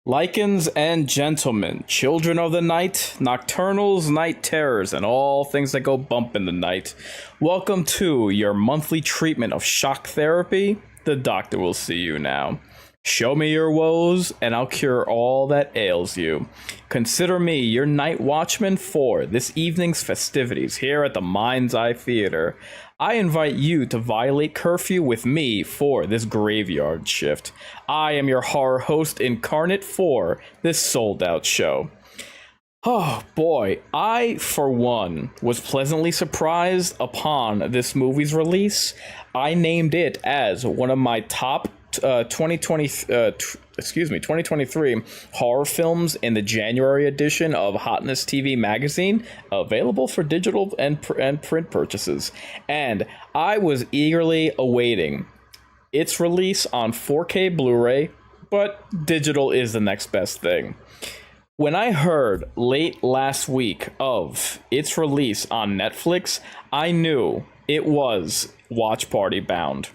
Lycans and gentlemen, children of the night, nocturnals, night terrors, and all things that go bump in the night, welcome to your monthly treatment of shock therapy. The doctor will see you now. Show me your woes, and I'll cure all that ails you. Consider me your night watchman for this evening's festivities here at the Mind's Eye Theater. I invite you to violate curfew with me for this graveyard shift. I am your horror host incarnate for this sold-out show. Oh boy, I, for one, was pleasantly surprised upon this movie's release. I named it as one of my top 2023 horror films in the January edition of Hotness TV magazine, available for digital and print purchases. And I was eagerly awaiting its release on 4K Blu-ray, but digital is the next best thing. When I heard late last week of its release on Netflix, I knew it was watch party bound.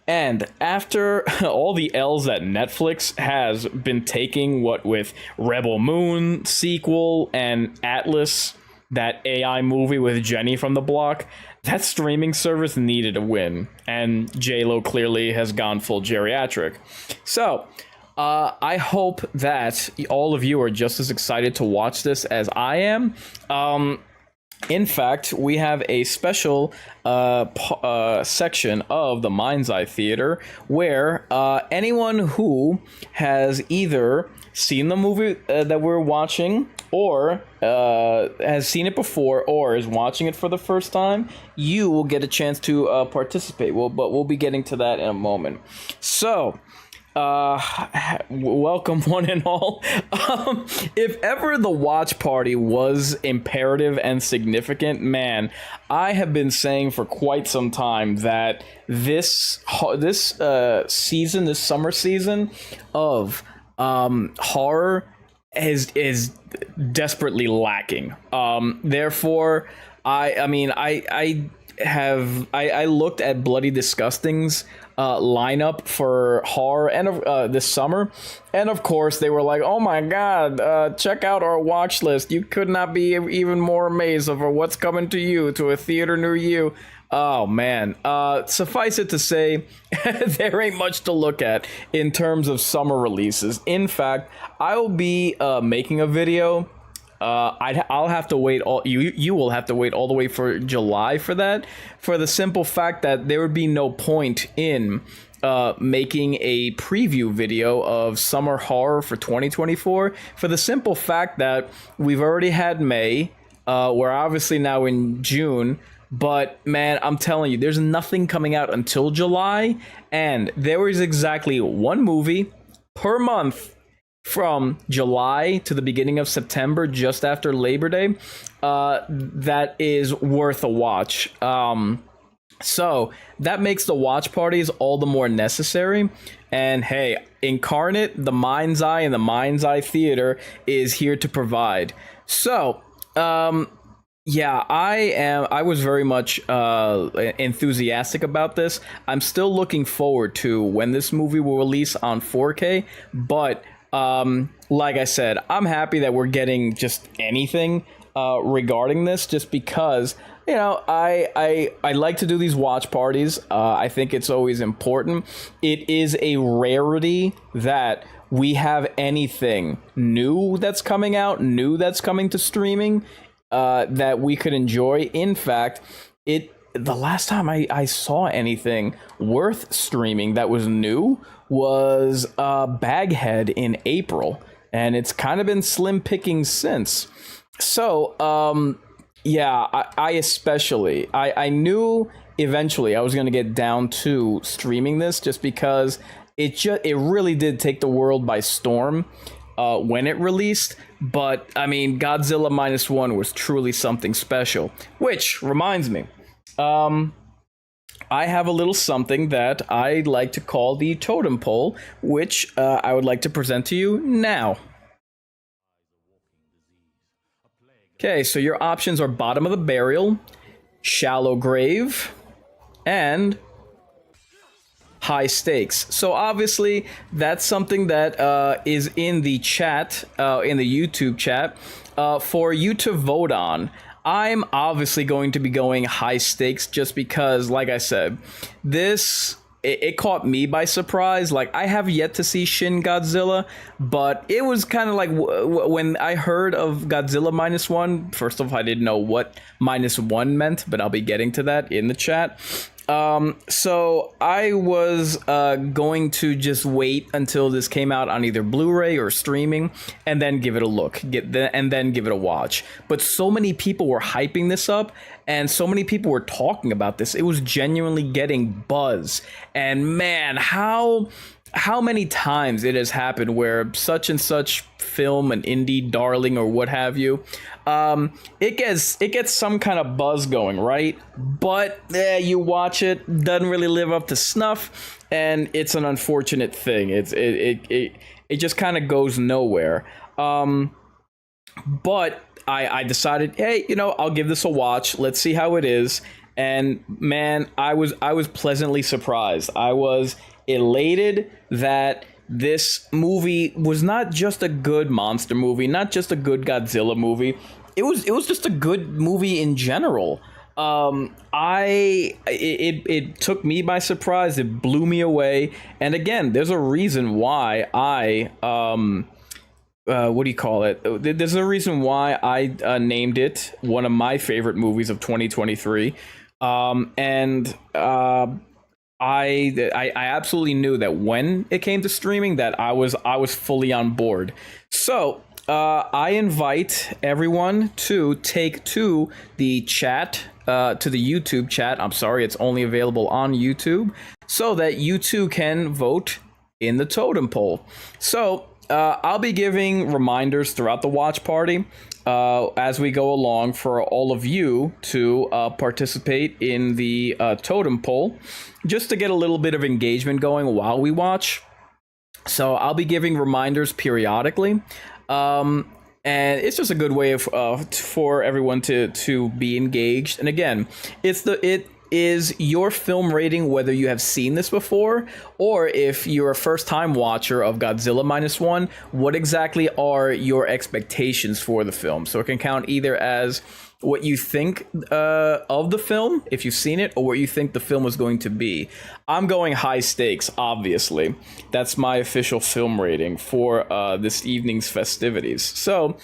And after all the L's that Netflix has been taking, what with Rebel Moon sequel and Atlas, that AI movie with Jenny from the Block, that streaming service needed a win. And J-Lo clearly has gone full geriatric. So I hope that all of you are just as excited to watch this as I am. In fact, we have a special section of the Mind's Eye Theater where anyone who has either seen the movie that we're watching or has seen it before or is watching it for the first time, you will get a chance to participate. But we'll be getting to that in a moment. So, welcome one and all. If ever the watch party was imperative and significant, man, I have been saying for quite some time that this summer season of horror is desperately lacking. Therefore, I looked at Bloody Disgusting's lineup for horror and this summer, and of course they were like, oh my god, check out our watch list. You could not be even more amazed over what's coming to you, to a theater near you. Oh man, suffice it to say, there ain't much to look at in terms of summer releases. In fact, I'll be making a video. I'll have to wait you will have to wait all the way for July for that, for the simple fact that there would be no point in making a preview video of summer horror for 2024, for the simple fact that we've already had May, we're obviously now in June, but man, I'm telling you, there's nothing coming out until July, and there is exactly one movie per month from July to the beginning of September, just after Labor Day, that is worth a watch. So that makes the watch parties all the more necessary. And hey, Incarnate, the Mind's Eye, and the Mind's Eye Theater is here to provide. So, yeah, I was very much enthusiastic about this. I'm still looking forward to when this movie will release on 4K, but like I said, I'm happy that we're getting just anything regarding this, just because, you know, I like to do these watch parties. I think it's always important. It is a rarity that we have anything new that's coming out, new that's coming to streaming, that we could enjoy. In fact, the last time I saw anything worth streaming that was new was Baghead in April, and it's kind of been slim pickings since. So, yeah, I knew eventually I was going to get down to streaming this, just because it really did take the world by storm when it released. But I mean, Godzilla -1 was truly something special, which reminds me, I have a little something that I like to call the totem pole, which I would like to present to you now. Okay, so your options are bottom of the burial, shallow grave, and high stakes. So obviously that's something that is in the chat, in the YouTube chat, for you to vote on. I'm obviously going to be going high stakes just because, like I said, it caught me by surprise. Like, I have yet to see Shin Godzilla, but it was kind of like when I heard of Godzilla -1. First off, I didn't know what -1 meant, but I'll be getting to that in the chat. So I was going to just wait until this came out on either Blu-ray or streaming, and then give it a look, and then give it a watch. But so many people were hyping this up, and so many people were talking about this. It was genuinely getting buzz. And man, how many times it has happened where such and such film, an indie darling or what have you, it gets some kind of buzz going, right? But you watch it, doesn't really live up to snuff, and it's an unfortunate thing. It just kind of goes nowhere. But I decided, hey, I'll give this a watch. Let's see how it is. And man, I was pleasantly surprised. I was elated that this movie was not just a good monster movie, not just a good Godzilla movie. It was just a good movie in general. It took me by surprise. It blew me away. And again, there's a reason why what do you call it? There's a reason why I named it one of my favorite movies of 2023. I absolutely knew that when it came to streaming that I was fully on board. So I invite everyone to take to the chat, to the YouTube chat. I'm sorry, it's only available on YouTube, so that you too can vote in the totem poll. So I'll be giving reminders throughout the watch party as we go along for all of you to participate in the totem poll, just to get a little bit of engagement going while we watch. So I'll be giving reminders periodically, and it's just a good way of for everyone to be engaged. And again, it is your film rating, whether you have seen this before or if you're a first-time watcher of Godzilla -1, what exactly are your expectations for the film? So it can count either as what you think of the film, if you've seen it, or what you think the film was going to be. I'm going high stakes, obviously. That's my official film rating for this evening's festivities. So,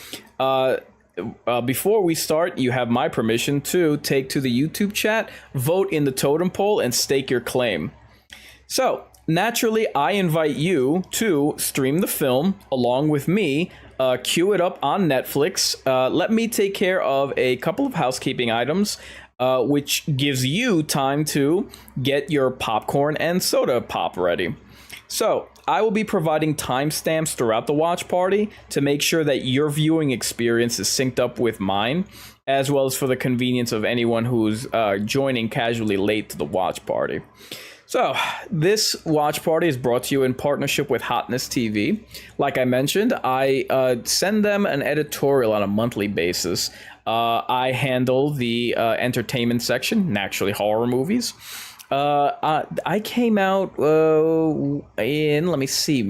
before we start, you have my permission to take to the YouTube chat, vote in the totem poll, and stake your claim. So, naturally, I invite you to stream the film along with me, queue it up on Netflix. Let me take care of a couple of housekeeping items, which gives you time to get your popcorn and soda pop ready. So, I will be providing timestamps throughout the watch party to make sure that your viewing experience is synced up with mine, as well as for the convenience of anyone who's joining casually late to the watch party. So, this watch party is brought to you in partnership with Hotness TV. Like I mentioned, I send them an editorial on a monthly basis. I handle the entertainment section, naturally horror movies. I came out in, let me see,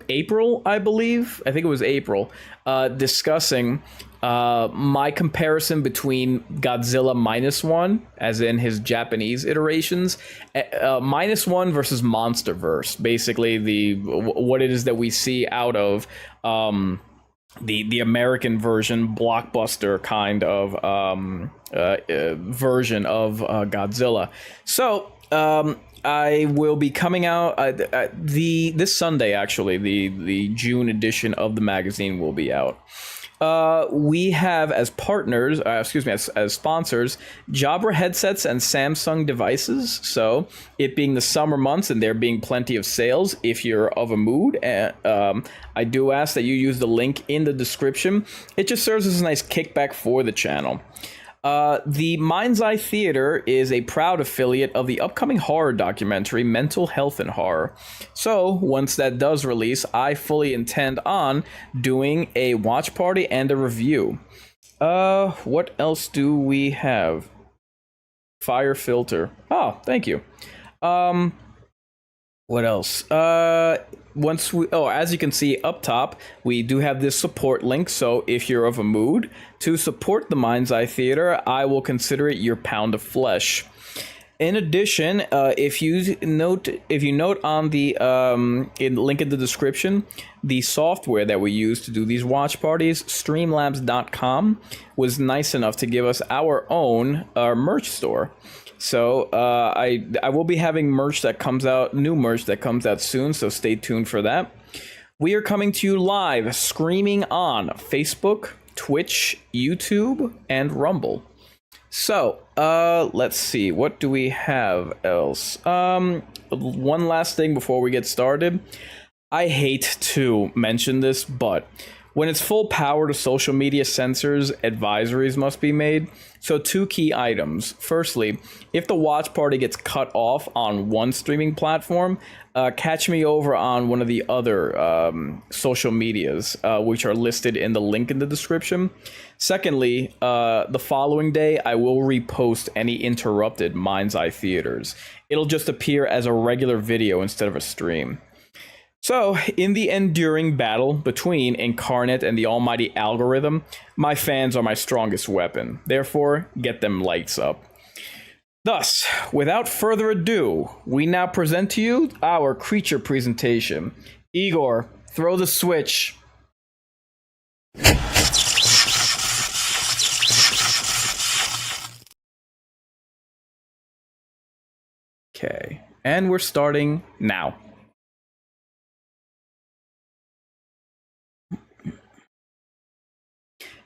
April, I believe. I think it was April, discussing my comparison between Godzilla -1, as in his Japanese iterations, -1 versus Monsterverse. Basically, what it is that we see out of the American version, blockbuster kind of version of Godzilla. So I will be coming out this Sunday. Actually, the June edition of the magazine will be out. We have as partners, as sponsors, Jabra headsets and Samsung devices. So it being the summer months and there being plenty of sales, if you're of a mood, I do ask that you use the link in the description. It just serves as a nice kickback for the channel. The Mind's Eye Theater is a proud affiliate of the upcoming horror documentary Mental Health and Horror. So, once that does release, I fully intend on doing a watch party and a review. What else do we have? Fire filter. Oh, thank you. What else? Once we, oh, as you can see up top, we do have this support link. So if you're of a mood to support the Mind's Eye Theater, I will consider it your pound of flesh. In addition, if you note on the link in the description, the software that we use to do these watch parties, Streamlabs.com, was nice enough to give us our own merch store. So I will be having merch that comes out, new merch that comes out soon. So stay tuned for that. We are coming to you live, streaming on Facebook, Twitch, YouTube, and Rumble. So, let's see. What do we have else? One last thing before we get started. I hate to mention this, but when it's full power to social media censors, advisories must be made. So two key items. Firstly, if the watch party gets cut off on one streaming platform, catch me over on one of the other social medias, which are listed in the link in the description. Secondly, the following day, I will repost any interrupted Mind's Eye Theaters. It'll just appear as a regular video instead of a stream. So, in the enduring battle between Incarnate and the almighty algorithm, my fans are my strongest weapon. Therefore, get them lights up. Thus, without further ado, we now present to you our creature presentation. Igor, throw the switch. Okay, and we're starting now.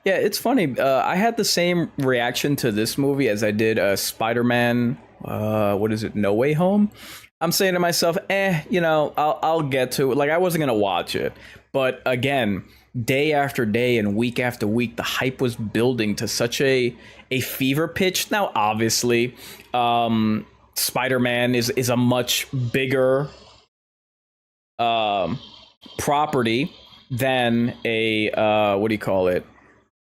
Yeah, it's funny. I had the same reaction to this movie as I did Spider-Man. What is it? No Way Home. I'm saying to myself, I'll get to it. Like I wasn't gonna watch it, but again, day after day and week after week, the hype was building to such a fever pitch. Now, obviously, Spider-Man is a much bigger property than a what do you call it?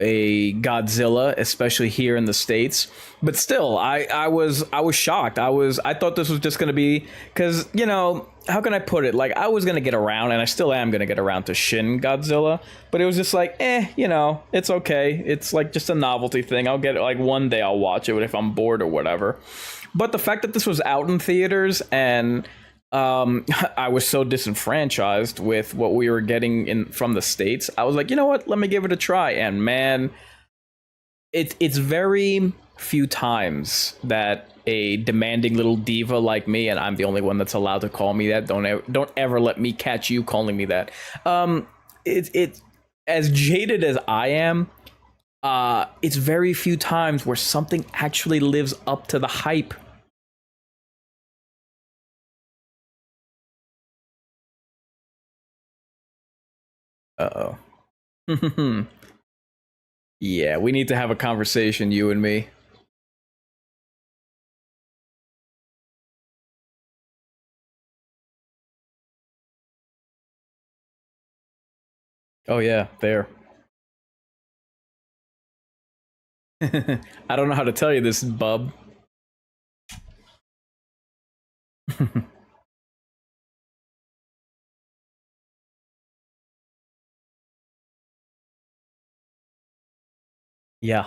A Godzilla, especially here in the States. But still, I was shocked. I thought this was just gonna be, because how can I put it? Like I was gonna get around, and I still am gonna get around to Shin Godzilla, but it was just like, it's okay. It's like just a novelty thing. I'll get it, like one day I'll watch it if I'm bored or whatever. But the fact that this was out in theaters and I was so disenfranchised with what we were getting in from the States, I was like, you know what, let me give it a try. And man, it's very few times that a demanding little diva like me, and I'm the only one that's allowed to call me that, don't ever let me catch you calling me that, it's as jaded as I am, it's very few times where something actually lives up to the hype. Uh-oh. Yeah, we need to have a conversation, you and me. Oh yeah, there. I don't know how to tell you this, bub. Yeah,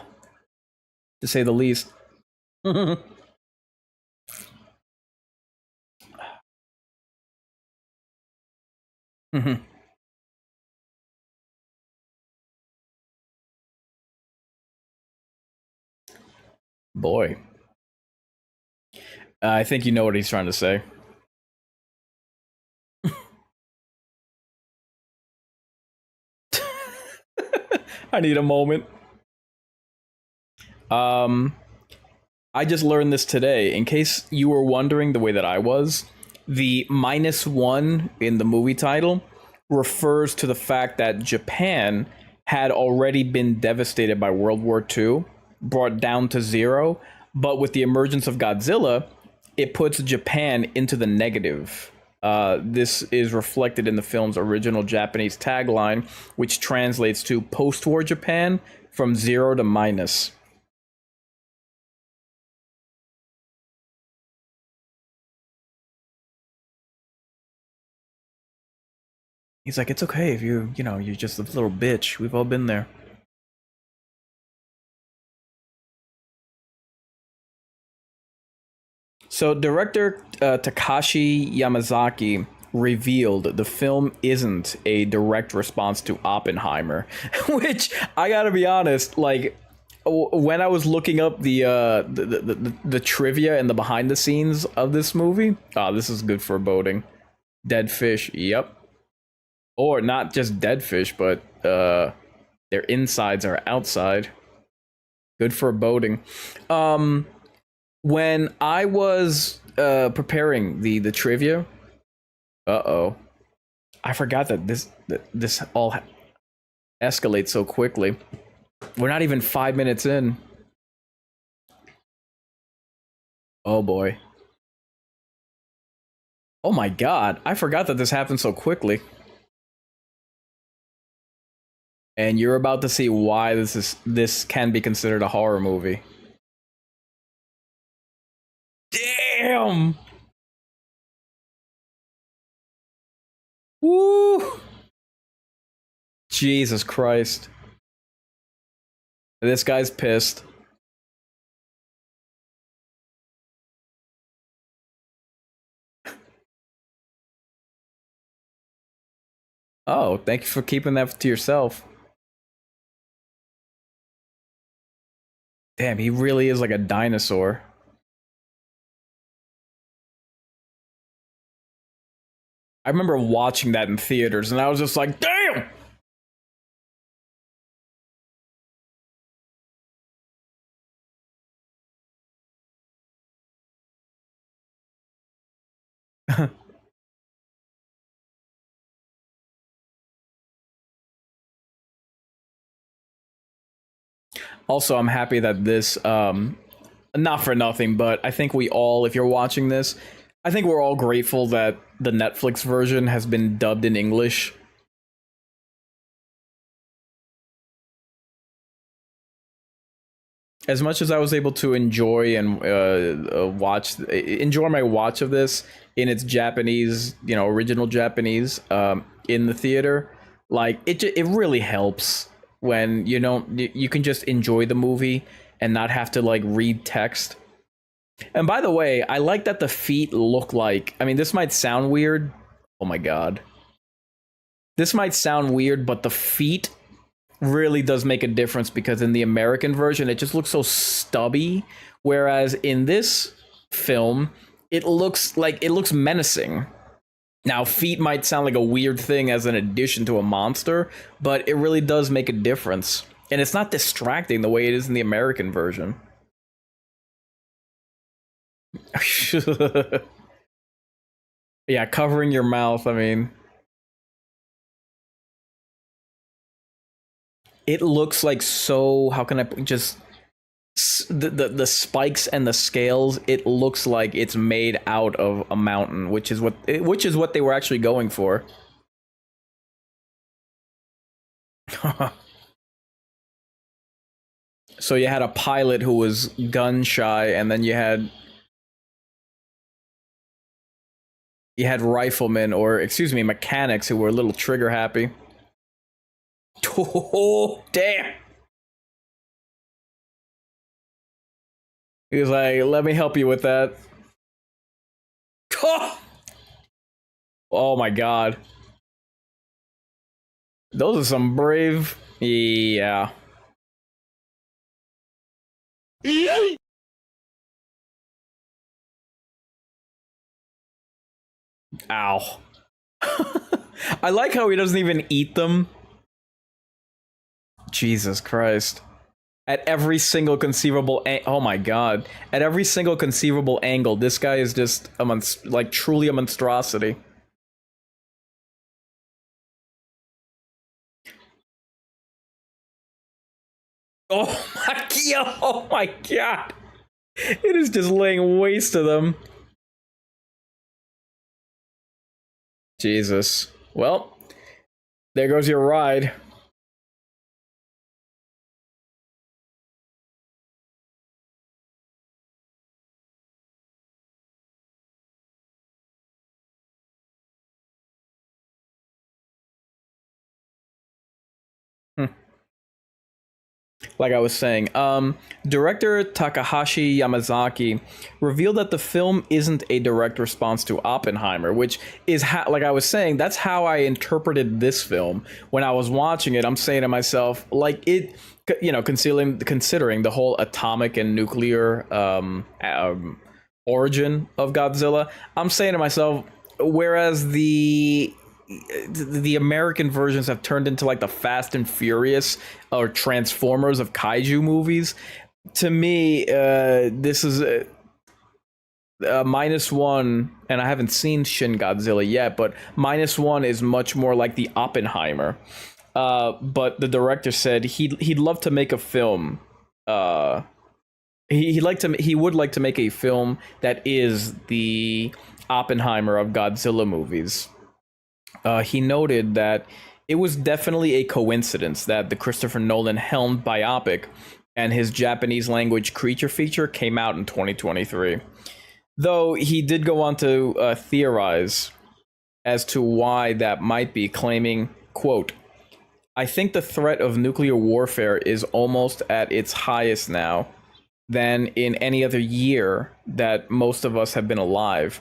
to say the least. Boy, I think you know what he's trying to say. I need a moment. Um, I just learned this today. In case you were wondering the way that I was, the -1 in the movie title refers to the fact that Japan had already been devastated by World War II, brought down to zero, but with the emergence of Godzilla, it puts Japan into the negative. This is reflected in the film's original Japanese tagline, which translates to post-war Japan from zero to minus. He's like, it's okay if you're just a little bitch. We've all been there. So, director Takashi Yamazaki revealed the film isn't a direct response to Oppenheimer, which I gotta be honest, like when I was looking up the trivia and the behind the scenes of this movie, this is good for boating. Dead fish, yep, or not just dead fish, but their insides are outside. Good for boating. When I was preparing the trivia, I forgot that this all escalates so quickly. We're not even 5 minutes in. Oh boy. Oh my god, I forgot that this happened so quickly. And you're about to see why this can be considered a horror movie. Damn. Woo. Jesus Christ. This guy's pissed. Oh, thank you for keeping that to yourself. Damn, he really is like a dinosaur. I remember watching that in theaters and I was just like, damn! Also, I'm happy that this not for nothing, but I think we all, if you're watching this, I think we're all grateful that the Netflix version has been dubbed in English. As much as I was able to enjoy and enjoy my watch of this in its Japanese, original Japanese, in the theater, like it really helps when you can just enjoy the movie and not have to like read text. And by the way, I like that the feet look like. I mean, this might sound weird. Oh my god, this might sound weird, but the feet really does make a difference because in the American version, it just looks so stubby, whereas in this film, it looks menacing. Now, feet might sound like a weird thing as an addition to a monster, but it really does make a difference. And it's not distracting the way it is in the American version. Yeah, covering your mouth, I mean, it looks like so. How can I just the spikes and the scales? It looks like it's made out of a mountain, which is what they were actually going for. So you had a pilot who was gun shy, and then you had riflemen, or excuse me, mechanics who were a little trigger happy. Oh damn! He was like, "Let me help you with that." Oh my god, those are some brave. Yeah. Ow. I like how he doesn't even eat them. Jesus Christ. At every single conceivable oh my god. At every single conceivable angle, this guy is just like truly a monstrosity. Oh my god. Oh my god. It is just laying waste to them. Jesus. Well, there goes your ride. like I was saying, director Takahashi Yamazaki revealed that the film isn't a direct response to Oppenheimer, which is how, like I was saying, that's how I interpreted this film when I was watching it. I'm saying to myself, like it, considering the whole atomic and nuclear origin of Godzilla, I'm saying to myself, whereas the American versions have turned into like the Fast and Furious or Transformers of kaiju movies. To me, this is minus one, and I haven't seen Shin Godzilla yet, but minus one is much more like the Oppenheimer. But the director said he'd love to make a film. He would like to make a film that is the Oppenheimer of Godzilla movies. He noted that it was definitely a coincidence that the Christopher Nolan helmed biopic and his Japanese language creature feature came out in 2023. Though he did go on to theorize as to why that might be, claiming, quote, I think the threat of nuclear warfare is almost at its highest now than in any other year that most of us have been alive.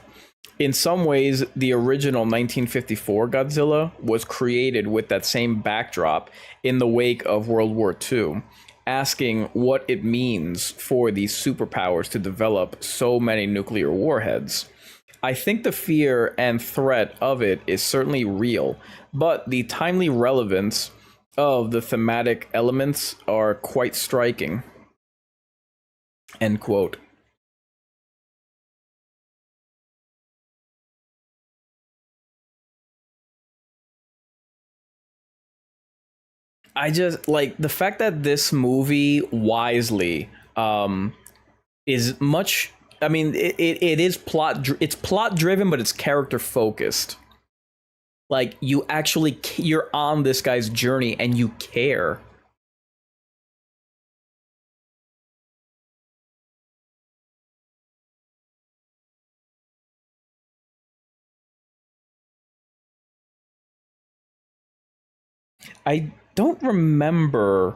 In some ways, the original 1954 Godzilla was created with that same backdrop in the wake of World War II, asking what it means for these superpowers to develop so many nuclear warheads. I think the fear and threat of it is certainly real, but the timely relevance of the thematic elements are quite striking. End quote. I just like the fact that this movie wisely is much. I mean, it is it's plot driven, but it's character focused. Like you actually you're on this guy's journey and you care. I don't remember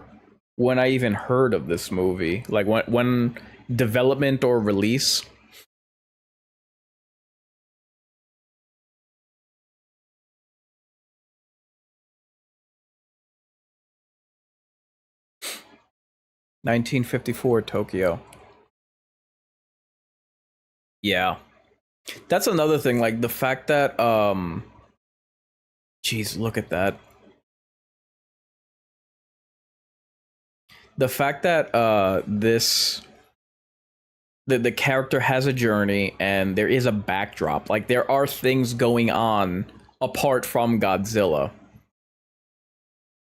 when I even heard of this movie. Like when development or release. 1954 Tokyo. Yeah. That's another thing, like the fact that geez, look at that. The fact that the character has a journey and there is a backdrop. Like there are things going on apart from Godzilla.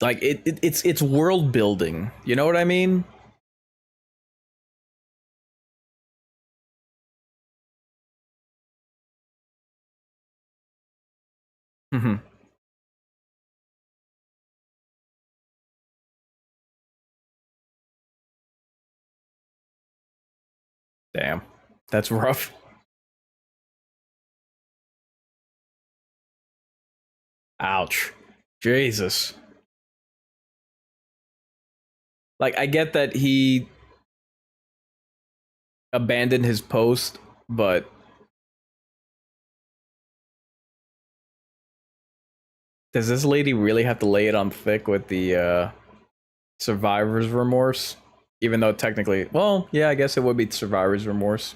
Like it's world building. You know what I mean? Hmm. Damn. That's rough. Ouch. Jesus. Like I get that he abandoned his post, but does this lady really have to lay it on thick with the survivor's remorse? Even though technically, well, yeah, I guess it would be survivor's remorse.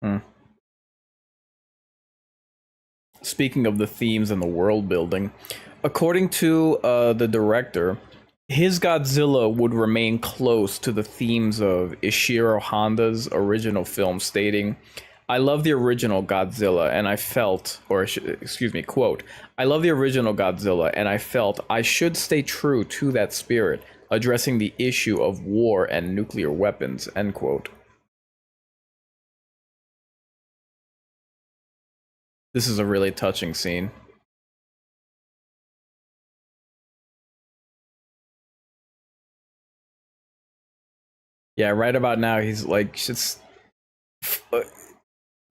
Hmm. Speaking of the themes and the world building, according to the director, his Godzilla would remain close to the themes of Ishiro Honda's original film, stating, I love the original Godzilla and I felt, excuse me, quote, I love the original Godzilla and I felt I should stay true to that spirit, addressing the issue of war and nuclear weapons, end quote. This is a really touching scene. Yeah, right about now he's like just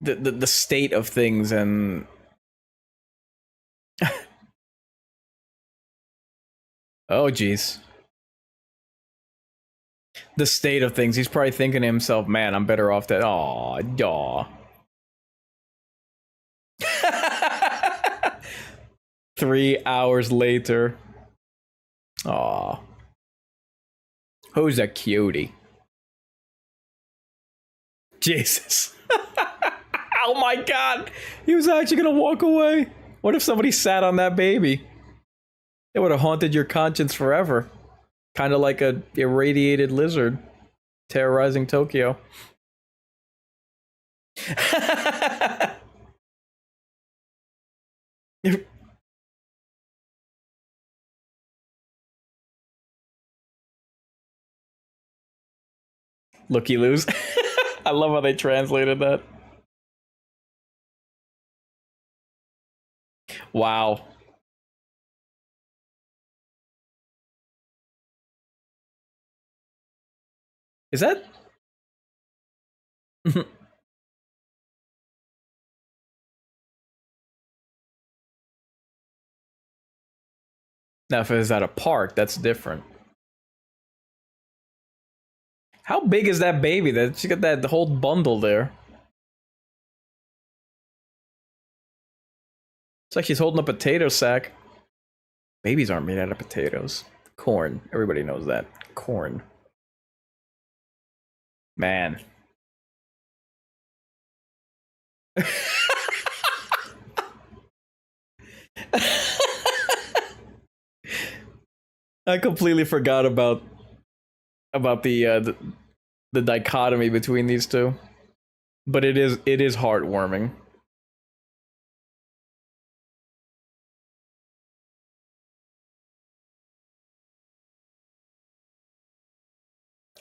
the state of things and oh jeez. The state of things. He's probably thinking to himself, man, I'm better off that. Aw, aw. 3 hours later. Aw. Who's a cutie? Jesus. Oh my god. He was actually gonna walk away. What if somebody sat on that baby? It would have haunted your conscience forever. Kind of like a irradiated lizard terrorizing Tokyo. Looky loos. I love how they translated that. Wow. Is that? Now, if it's at a park, that's different. How big is that baby? That she got that whole bundle there. It's like she's holding a potato sack. Babies aren't made out of potatoes. Corn. Everybody knows that. Corn. Man. I completely forgot about the dichotomy between these two. But it is heartwarming.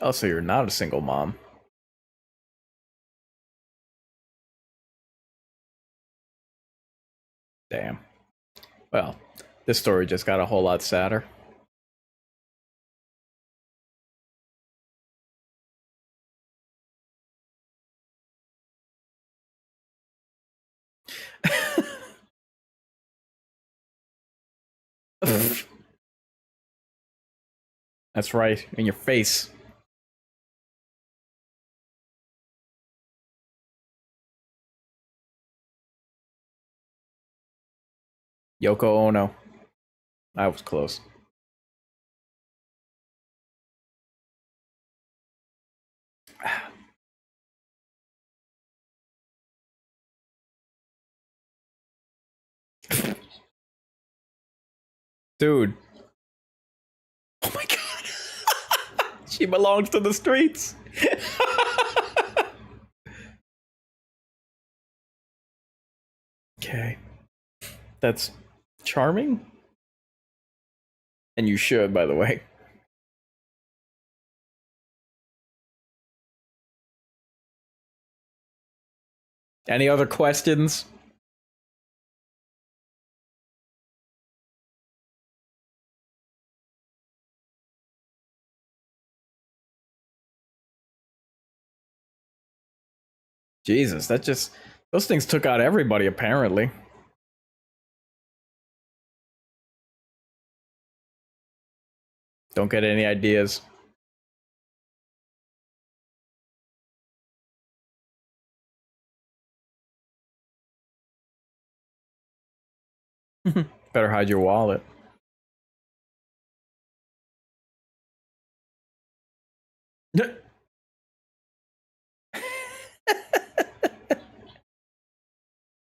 Oh, so you're not a single mom. Damn. Well, this story just got a whole lot sadder. That's right, in your face. Yoko Ono. I was close. Dude. Oh my god. She belongs to the streets. Okay. That's charming. And you should, by the way. Any other questions? Jesus, that just those things took out everybody apparently. Don't get any ideas. Better hide your wallet.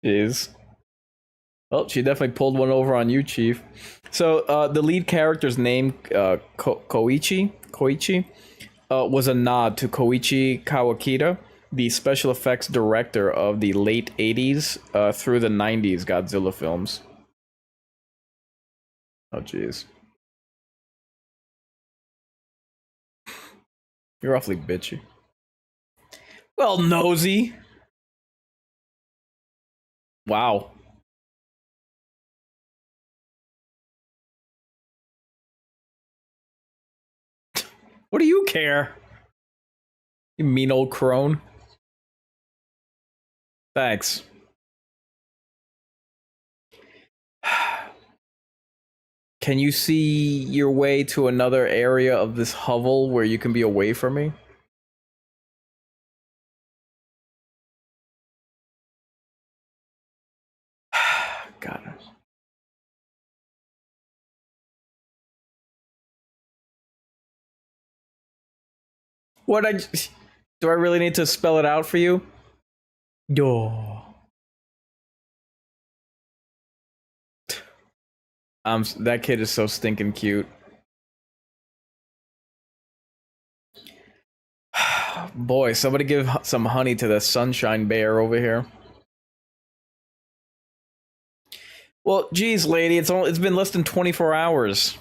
Jeez. Well, she definitely pulled one over on you, Chief. So the lead character's name, Koichi, was a nod to Koichi Kawakita, the special effects director of the late 80s through the 90s Godzilla films. Oh, jeez. You're awfully bitchy. Well, nosy. Wow. What do you care? You mean old crone. Thanks. Can you see your way to another area of this hovel where you can be away from me? God. What do I really need to spell it out for you? Yo. That kid is so stinking cute. Boy, somebody give some honey to the sunshine bear over here. Well, geez, lady, it's been less than 24 hours.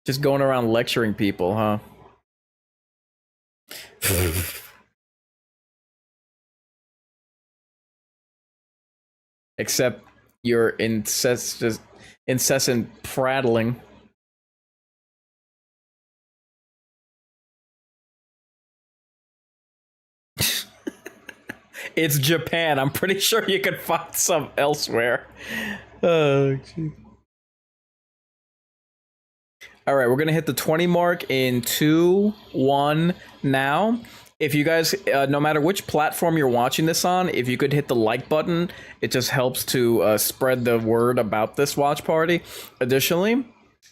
Just going around lecturing people, huh? Except your incessant prattling. It's Japan. I'm pretty sure you could find some elsewhere. Oh, geez. All right, we're gonna hit the 20 mark in 2, 1 now. If you guys, no matter which platform you're watching this on, if you could hit the like button, it just helps to spread the word about this watch party. Additionally,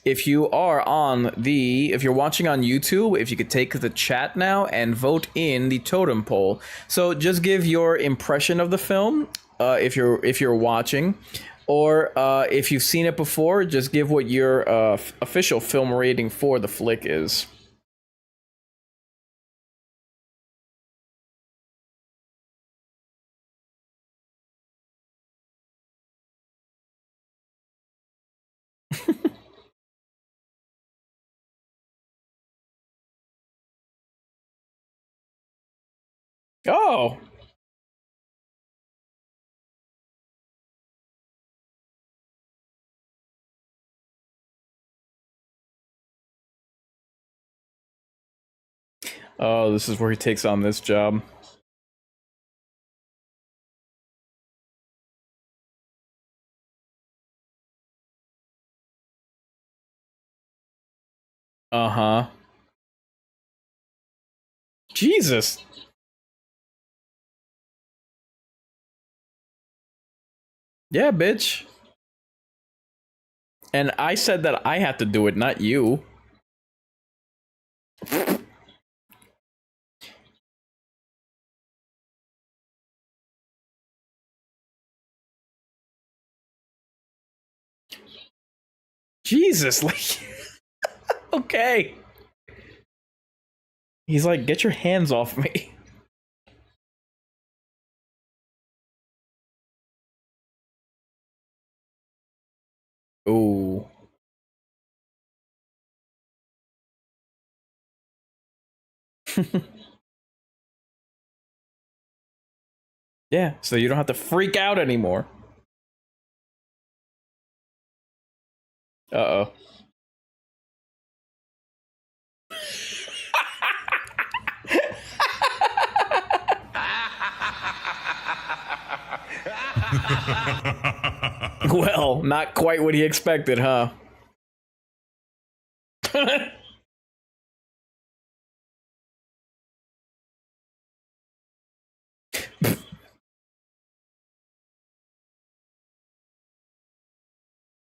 if you're watching on YouTube, if you could take the chat now and vote in the totem poll. So just give your impression of the film, if you're watching, or if you've seen it before, just give what your official film rating for the flick is. Oh. Oh, this is where he takes on this job. Uh-huh. Jesus. Yeah, bitch. And I said that I had to do it, not you. Jesus, like, okay. He's like, get your hands off me. Ooh. Yeah, so you don't have to freak out anymore. Uh-oh. Well, not quite what he expected, huh?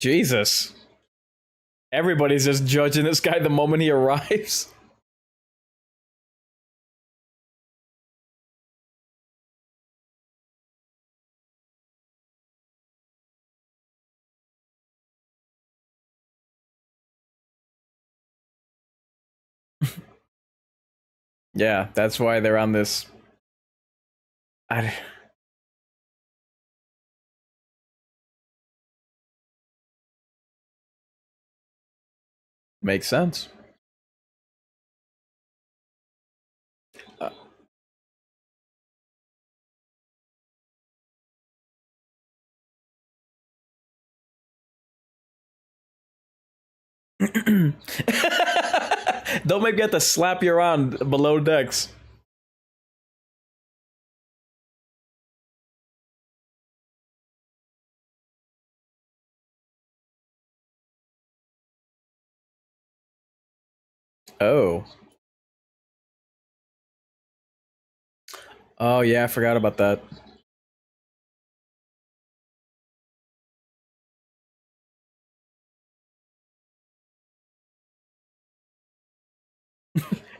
Jesus. Everybody's just judging this guy the moment he arrives. Yeah, that's why they're on this. I... Makes sense. Uh, Don't make me have to slap you around below decks. Oh. Oh yeah, I forgot about that.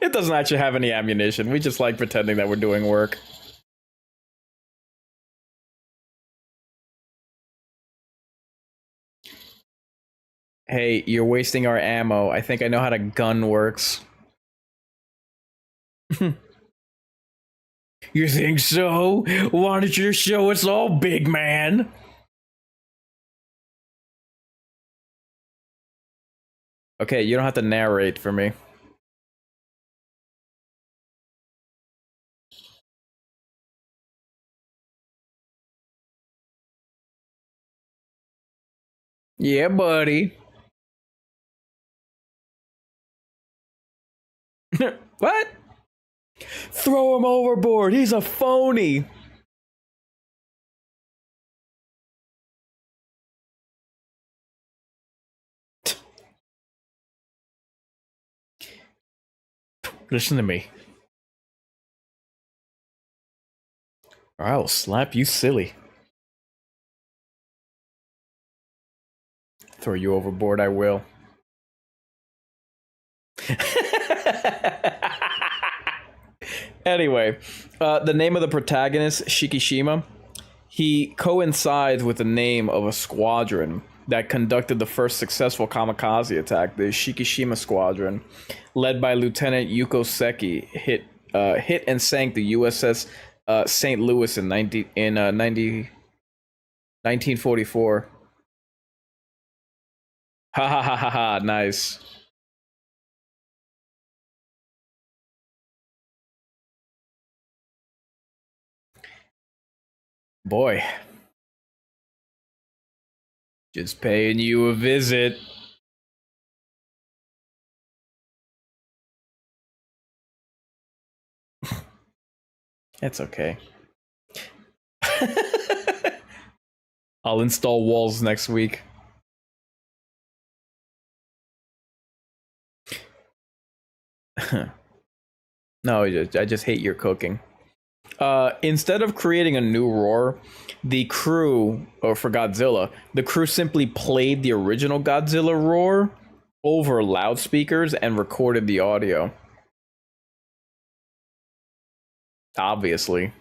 It doesn't actually have any ammunition. We just like pretending that we're doing work. Hey, you're wasting our ammo. I think I know how the gun works. You think so? Why don't you show us all, big man? Okay, you don't have to narrate for me. Yeah, buddy. What? Throw him overboard. He's a phony. Listen to me. Or I will slap you silly. Throw you overboard, I will. Anyway, the name of the protagonist, Shikishima, he coincides with the name of a squadron that conducted the first successful kamikaze attack, the Shikishima Squadron, led by Lieutenant Yuko Seki, hit and sank the USS St. Louis in 1944. Ha ha ha ha ha! Nice. Boy, just paying you a visit. It's okay. I'll install walls next week. No, I just hate your cooking. Instead of creating a new roar, the crew, or for Godzilla, the crew simply played the original Godzilla roar over loudspeakers and recorded the audio. Obviously.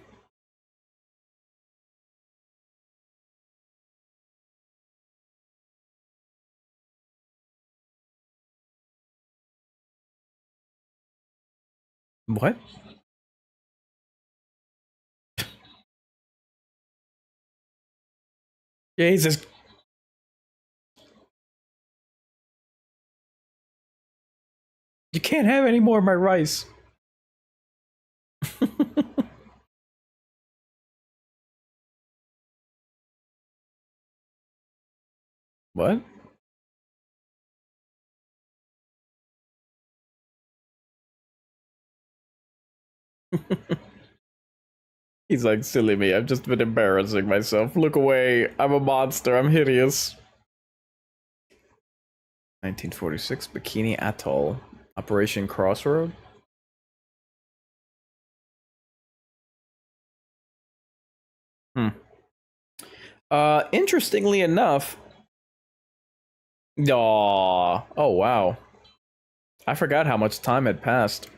What? Jesus. You can't have any more of my rice. What? He's like, silly me, I've just been embarrassing myself. Look away, I'm a monster, I'm hideous. 1946, Bikini Atoll. Operation Crossroad? Interestingly enough... Aww. Oh, wow. I forgot how much time had passed.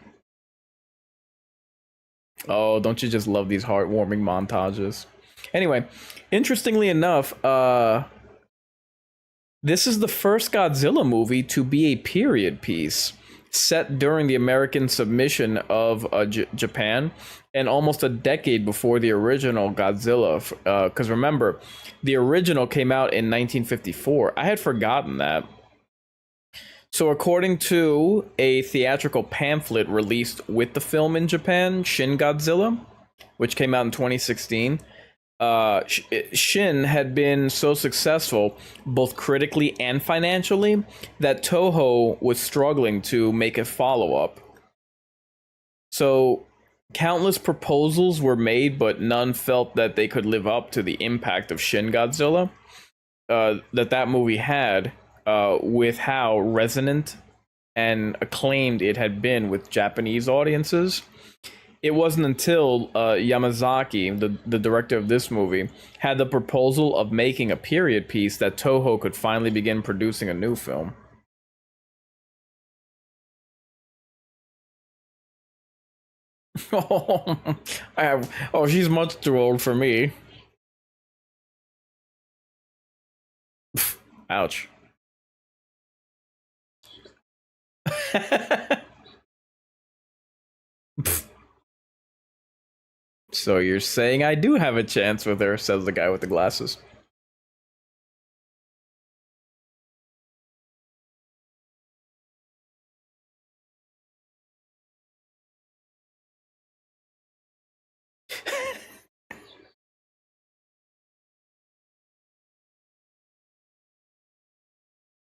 Oh, don't you just love these heartwarming montages? Anyway, interestingly enough, this is the first Godzilla movie to be a period piece set during the American submission of Japan and almost a decade before the original Godzilla. Because remember, the original came out in 1954. I had forgotten that. So according to a theatrical pamphlet released with the film in Japan, Shin Godzilla, which came out in 2016, Shin had been so successful, both critically and financially, that Toho was struggling to make a follow up. So, countless proposals were made, but none felt that they could live up to the impact of Shin Godzilla that movie had, with how resonant and acclaimed it had been with Japanese audiences. It wasn't until Yamazaki, the director of this movie, had the proposal of making a period piece that Toho could finally begin producing a new film. Oh, she's much too old for me. Ouch. So you're saying I do have a chance with her, says the guy with the glasses.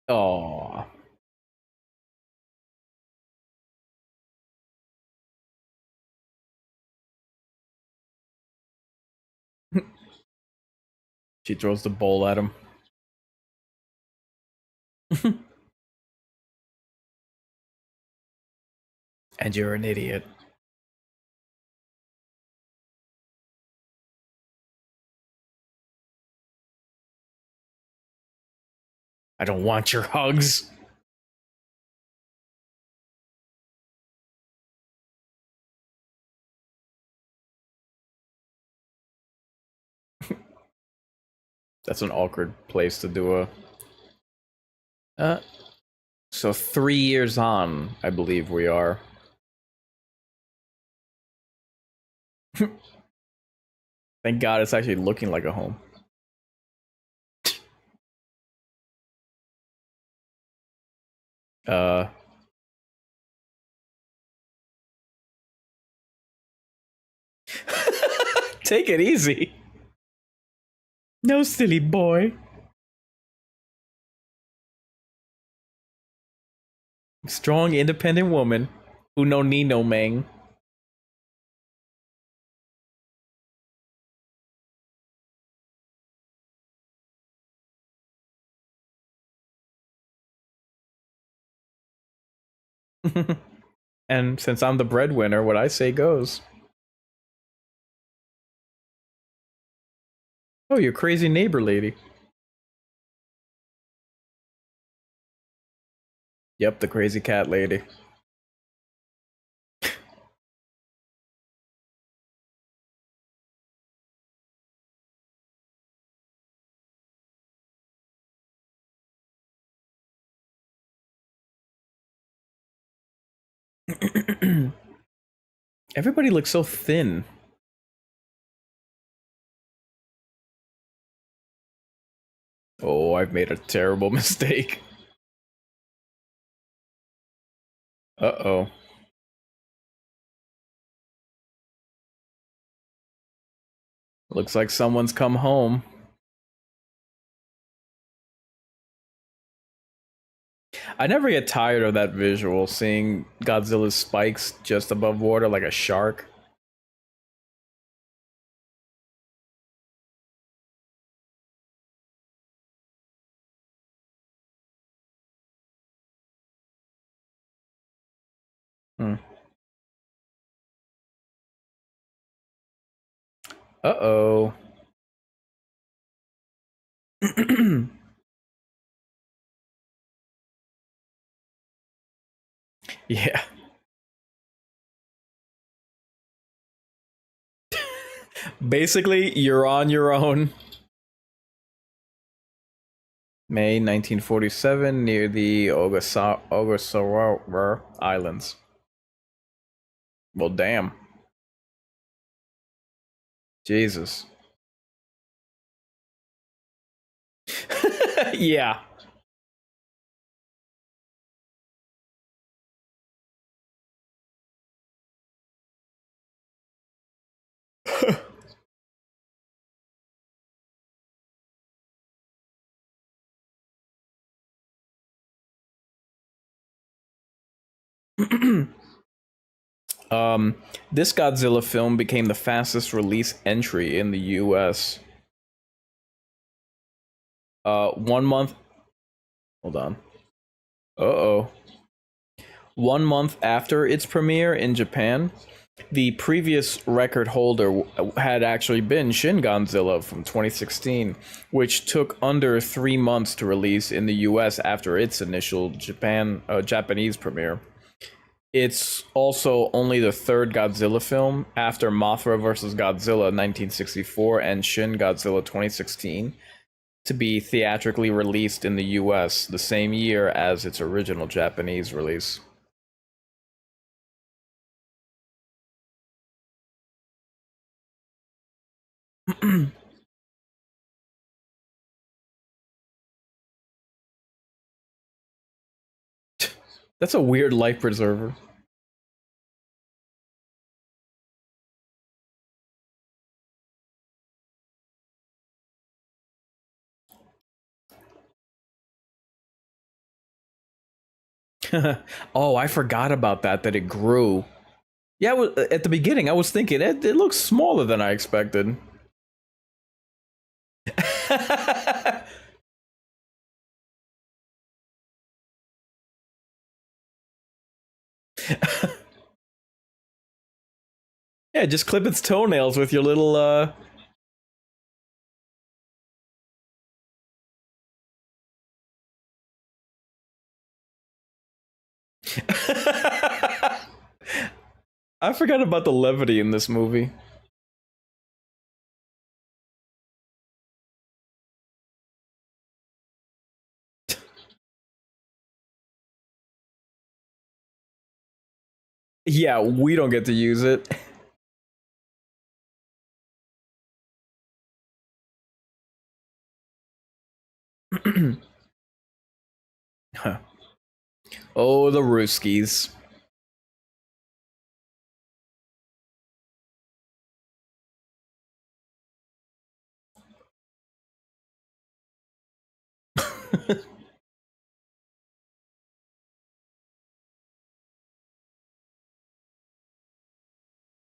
Oh. She throws the bowl at him. And you're an idiot. I don't want your hugs. That's an awkward place to do a. Uh, so 3 years on, I believe we are. Thank God it's actually looking like a home. Uh. Take it easy. No, silly boy. Strong, independent woman who no need no man. And since I'm the breadwinner, what I say goes. Oh, you crazy neighbor lady. Yep, the crazy cat lady. Everybody looks so thin. Oh, I've made a terrible mistake. Uh-oh. Looks like someone's come home. I never get tired of that visual, seeing Godzilla's spikes just above water like a shark. Hmm. Uh-oh. Yeah. Basically, you're on your own. May 1947, near the Ogasawara Islands. Well, damn. Jesus. Yeah. Um, this Godzilla film became the fastest release entry in the U.S. 1 month. Hold on. Uh-oh. 1 month after its premiere in Japan, the previous record holder had actually been Shin Godzilla from 2016, which took under 3 months to release in the US after its initial Japanese premiere. It's also only the third Godzilla film after Mothra vs. Godzilla 1964 and Shin Godzilla 2016 to be theatrically released in the US the same year as its original Japanese release. That's a weird life preserver. Oh, I forgot about that. That it grew. Yeah, at the beginning, I was thinking it looks smaller than I expected. Yeah, just clip its toenails with your little I forgot about the levity in this movie. Yeah, we don't get to use it. Huh. Oh, the Ruskies.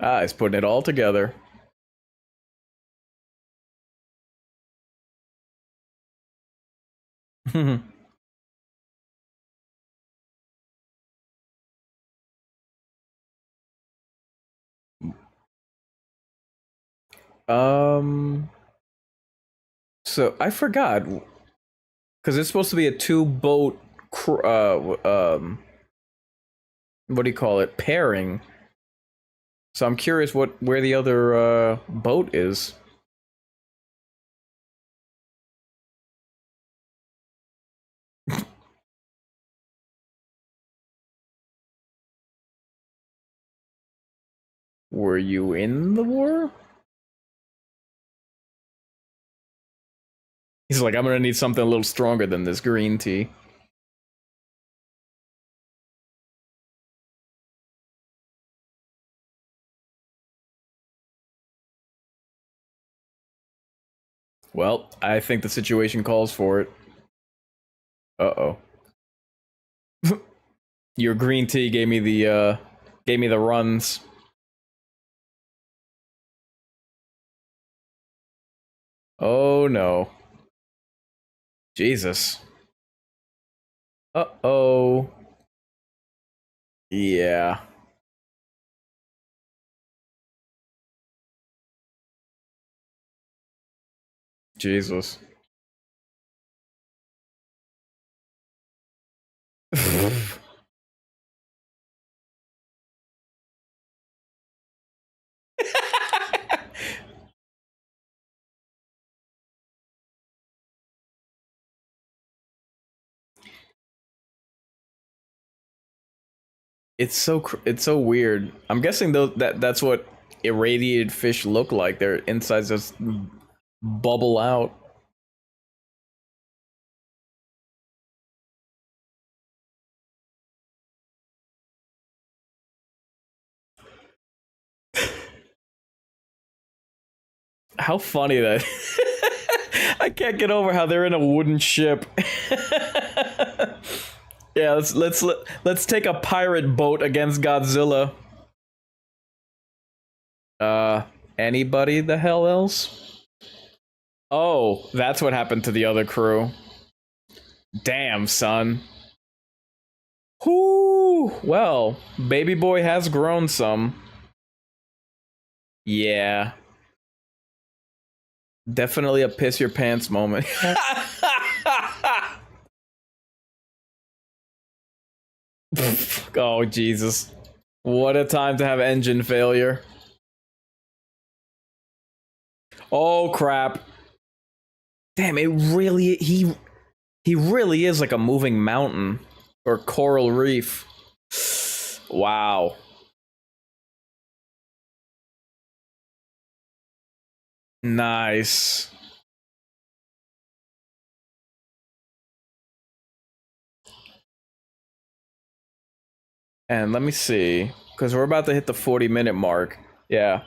Ah, he's putting it all together. um, so I forgot because it's supposed to be a two boat, what do you call it, pairing. So I'm curious where the other boat is. Were you in the war? He's like, I'm gonna need something a little stronger than this green tea. Well, I think the situation calls for it. Uh oh. Your green tea gave me the runs. Oh no. Jesus. Uh oh. Yeah. Jesus. It's so weird. I'm guessing though that's what irradiated fish look like. Their insides just bubble out. How funny that. I can't get over how they're in a wooden ship. Yeah, let's take a pirate boat against Godzilla. Anybody the hell else? Oh, that's what happened to the other crew. Damn, son. Whoo! Well, baby boy has grown some. Yeah. Definitely a piss your pants moment. Oh, Jesus. What a time to have engine failure. Oh, crap. Damn, it really... He really is like a moving mountain. Or coral reef. Wow. Nice. And let me see, because we're about to hit the 40-minute mark. Yeah.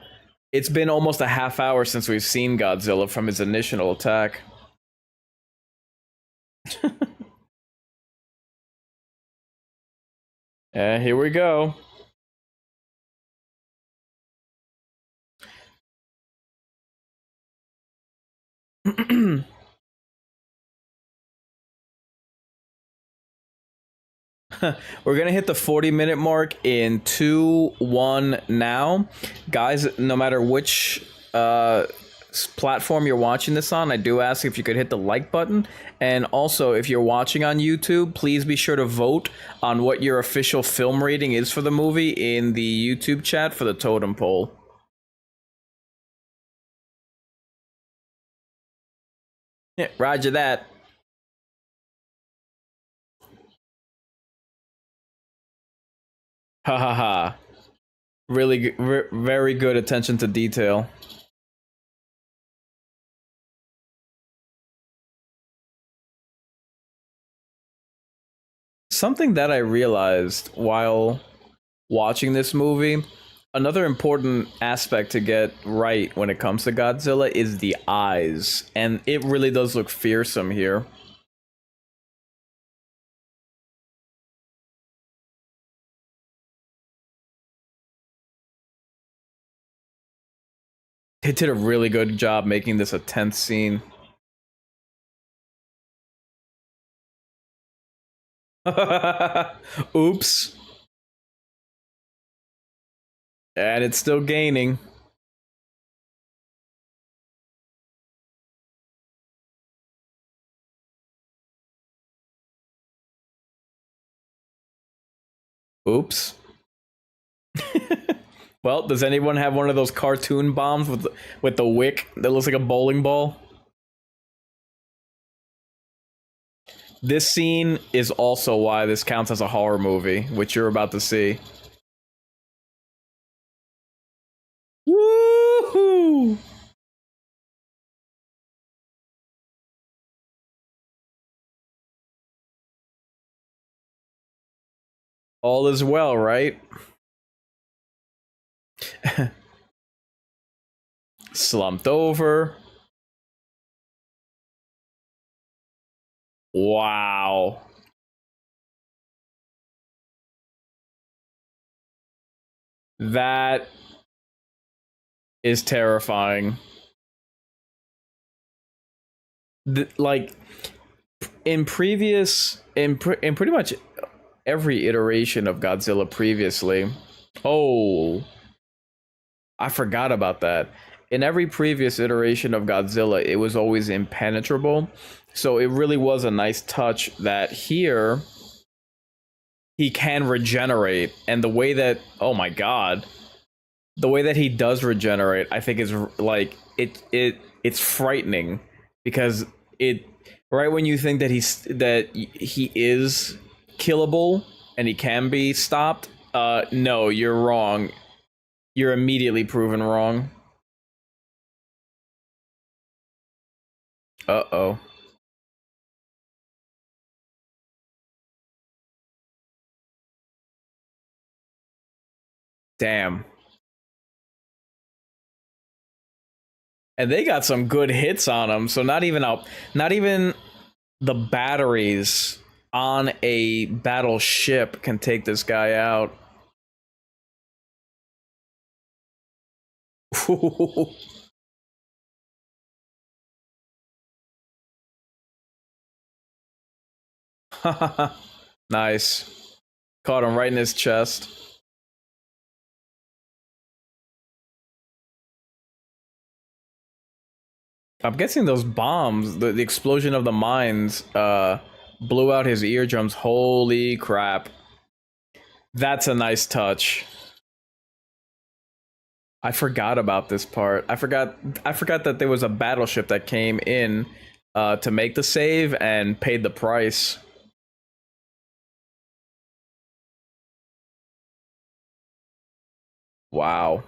It's been almost a half hour since we've seen Godzilla from his initial attack. Yeah, here we go. We're gonna hit the 40-minute mark in 2-1 now. Guys, no matter which platform you're watching this on, I do ask if you could hit the like button. And also, if you're watching on YouTube, please be sure to vote on what your official film rating is for the movie in the YouTube chat for the totem poll. Yeah, roger that. Ha ha ha. Really, very good attention to detail. Something that I realized while watching this movie, another important aspect to get right when it comes to Godzilla is the eyes, and it really does look fearsome here. They did a really good job making this a tense scene. Oops. And it's still gaining. Oops. Well, does anyone have one of those cartoon bombs with the wick that looks like a bowling ball? This scene is also why this counts as a horror movie, which you're about to see. Woohoo! All is well, right? Slumped over. Wow. That is terrifying. Like in pretty much every iteration of Godzilla previously. Oh, I forgot about that. In every previous iteration of Godzilla, it was always impenetrable. So it really was a nice touch that here he can regenerate, and the way that, oh my god, the way that he does regenerate, I think is like it's frightening, because it, right when you think that he is killable and he can be stopped, no, you're wrong. You're immediately proven wrong. Uh-oh. Damn. And they got some good hits on him, so not even the batteries on a battleship can take this guy out. Nice. Caught him right in his chest. I'm guessing those bombs, the explosion of the mines, blew out his eardrums. Holy crap. That's a nice touch. I forgot about this part. I forgot that there was a battleship that came in to make the save and paid the price. Wow.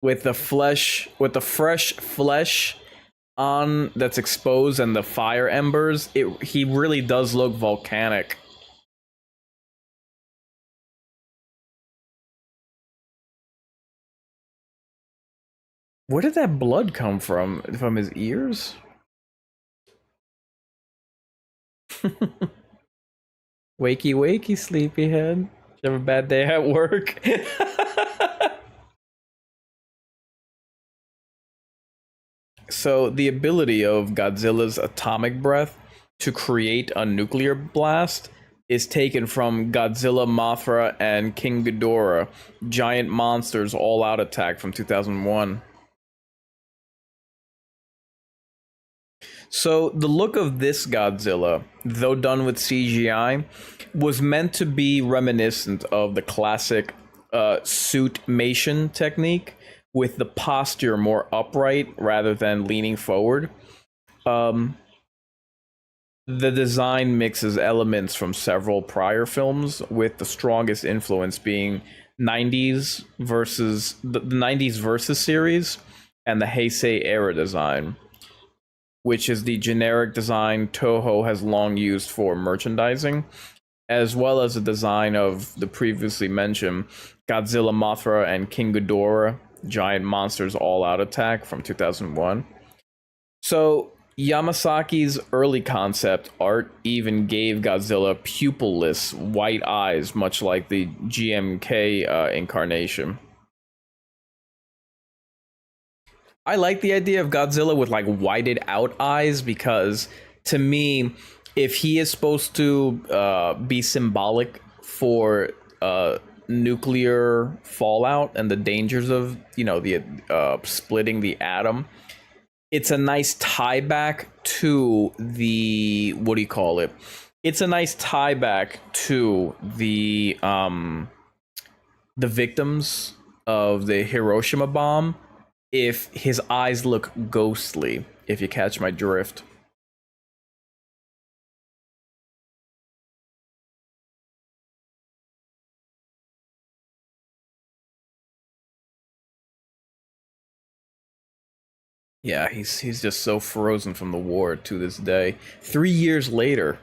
With the fresh flesh on that's exposed and the fire embers, he really does look volcanic. Where did that blood come from? From his ears? Wakey wakey, sleepyhead. Did you have a bad day at work? So the ability of Godzilla's atomic breath to create a nuclear blast is taken from Godzilla, Mothra, and King Ghidorah, giant monsters all-out attack from 2001. So the look of this Godzilla, though done with CGI, was meant to be reminiscent of the classic suitmation technique, with the posture more upright rather than leaning forward. Um, the design mixes elements from several prior films, with the strongest influence being 90s versus the 90s versus series and the Heisei era design, which is the generic design Toho has long used for merchandising, as well as the design of the previously mentioned Godzilla, Mothra, and King Ghidorah giant monsters all out attack from 2001. So Yamasaki's early concept art even gave Godzilla pupilless white eyes, much like the GMK incarnation. I like the idea of Godzilla with like whited out eyes, because to me, if he is supposed to be symbolic for nuclear fallout and the dangers of, the splitting the atom, it's a nice tie back to the, what do you call it? It's a nice tie back to the victims of the Hiroshima bomb, if his eyes look ghostly, if you catch my drift. Yeah, he's just so frozen from the war to this day. 3 years later.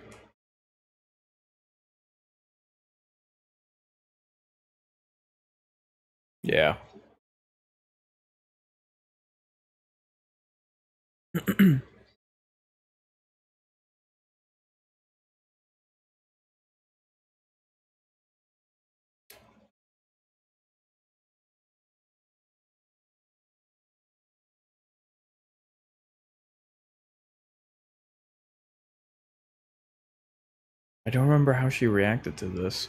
Yeah. I don't remember how she reacted to this.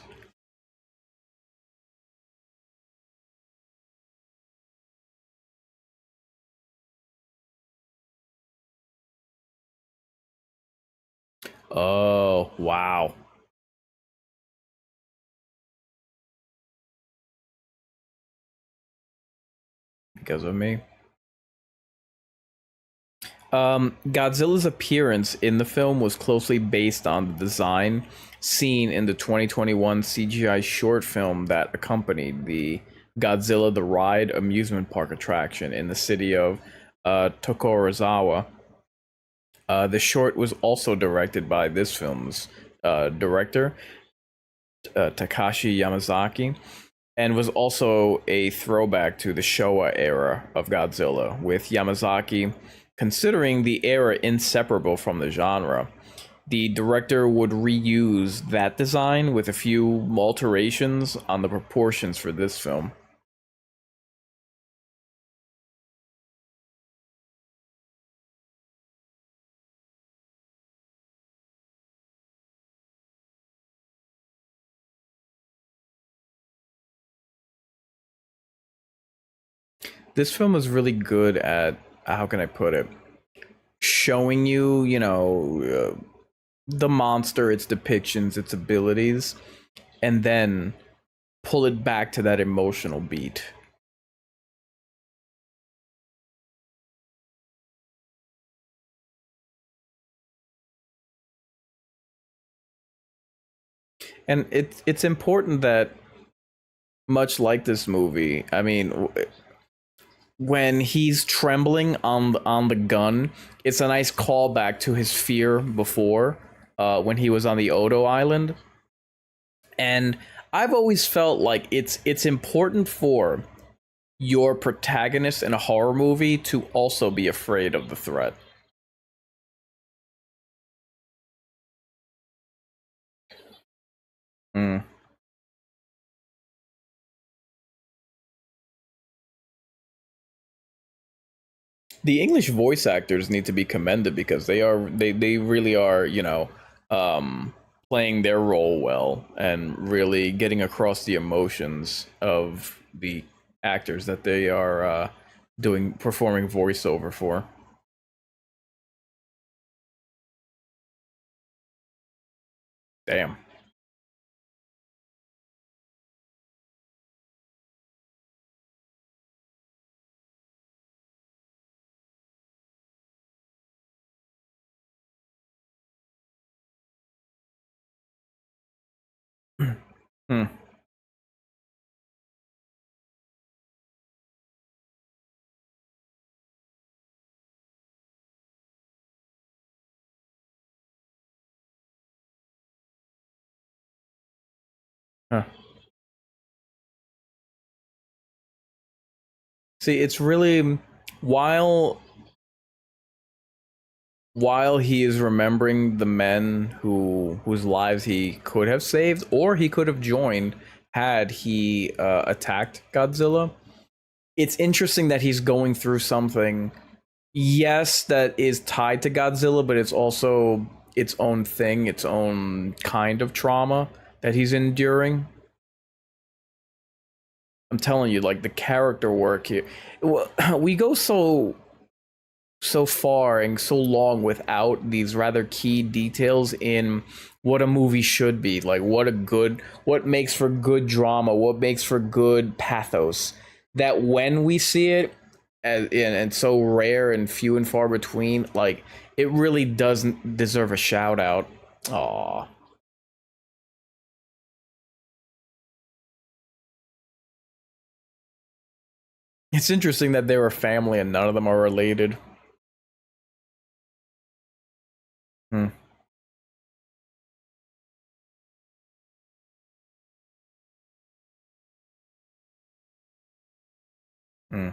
Oh, wow. Because of me. Godzilla's appearance in the film was closely based on the design seen in the 2021 CGI short film that accompanied the Godzilla the Ride amusement park attraction in the city of Tokorozawa. The short was also directed by this film's director, Takashi Yamazaki, and was also a throwback to the Showa era of Godzilla, with Yamazaki considering the era inseparable from the genre. The director would reuse that design with a few alterations on the proportions for this film. This film is really good at, how can I put it, showing you, the monster, its depictions, its abilities, and then pull it back to that emotional beat. And it's important that, much like this movie, I mean, when he's trembling on the gun, it's a nice callback to his fear before, when he was on the Odo Island. And I've always felt like it's important for your protagonist in a horror movie to also be afraid of the threat. Mm. The English voice actors need to be commended because they really are, um playing their role well and really getting across the emotions of the actors that they are doing performing voiceover for. Damn. Hmm. Huh. See, it's really, while while he is remembering the men whose lives he could have saved or he could have joined had he attacked Godzilla. It's interesting that he's going through something, yes, that is tied to Godzilla, but it's also its own thing, its own kind of trauma that he's enduring. I'm telling you, like, the character work here, we go so far and so long without these rather key details in what a movie should be, like what makes for good drama, what makes for good pathos, that when we see it, and so rare and few and far between, like, it really doesn't deserve a shout out. Aw. It's interesting that they were family and none of them are related. Hmm. Hmm.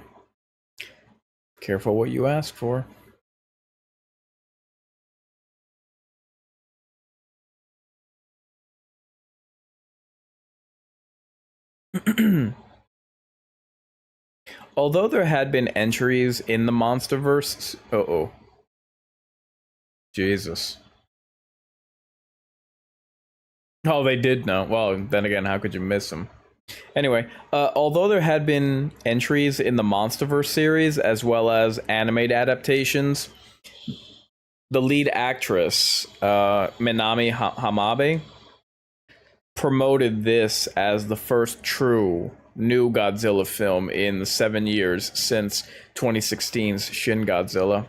Careful what you ask for. Although there had been entries in the MonsterVerse, oh, Jesus. Oh, they did know. Well, then again, how could you miss them? Anyway, although there had been entries in the MonsterVerse series as well as animated adaptations, the lead actress, Minami Hamabe, promoted this as the first true new Godzilla film in the 7 years since 2016's Shin Godzilla.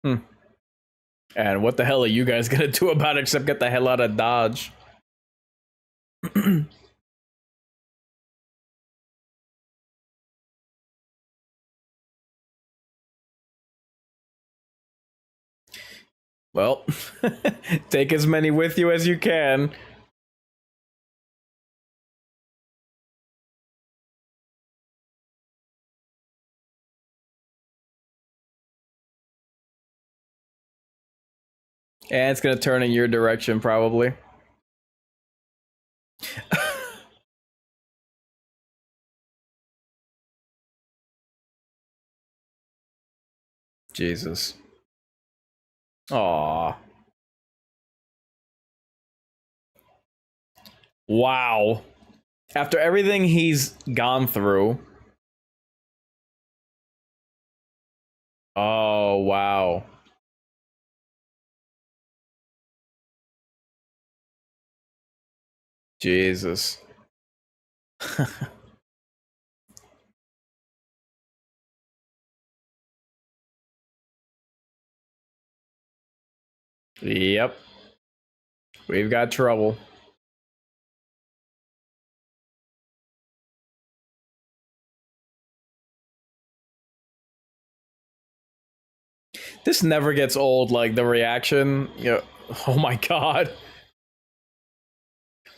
Hmm. And what the hell are you guys gonna do about it except get the hell out of Dodge? Well, take as many with you as you can. And it's gonna turn in your direction, probably. Jesus. Aw. Wow. After everything he's gone through. Oh, wow. Jesus. Yep. We've got trouble. This never gets old, like the reaction. Yeah. Oh my god.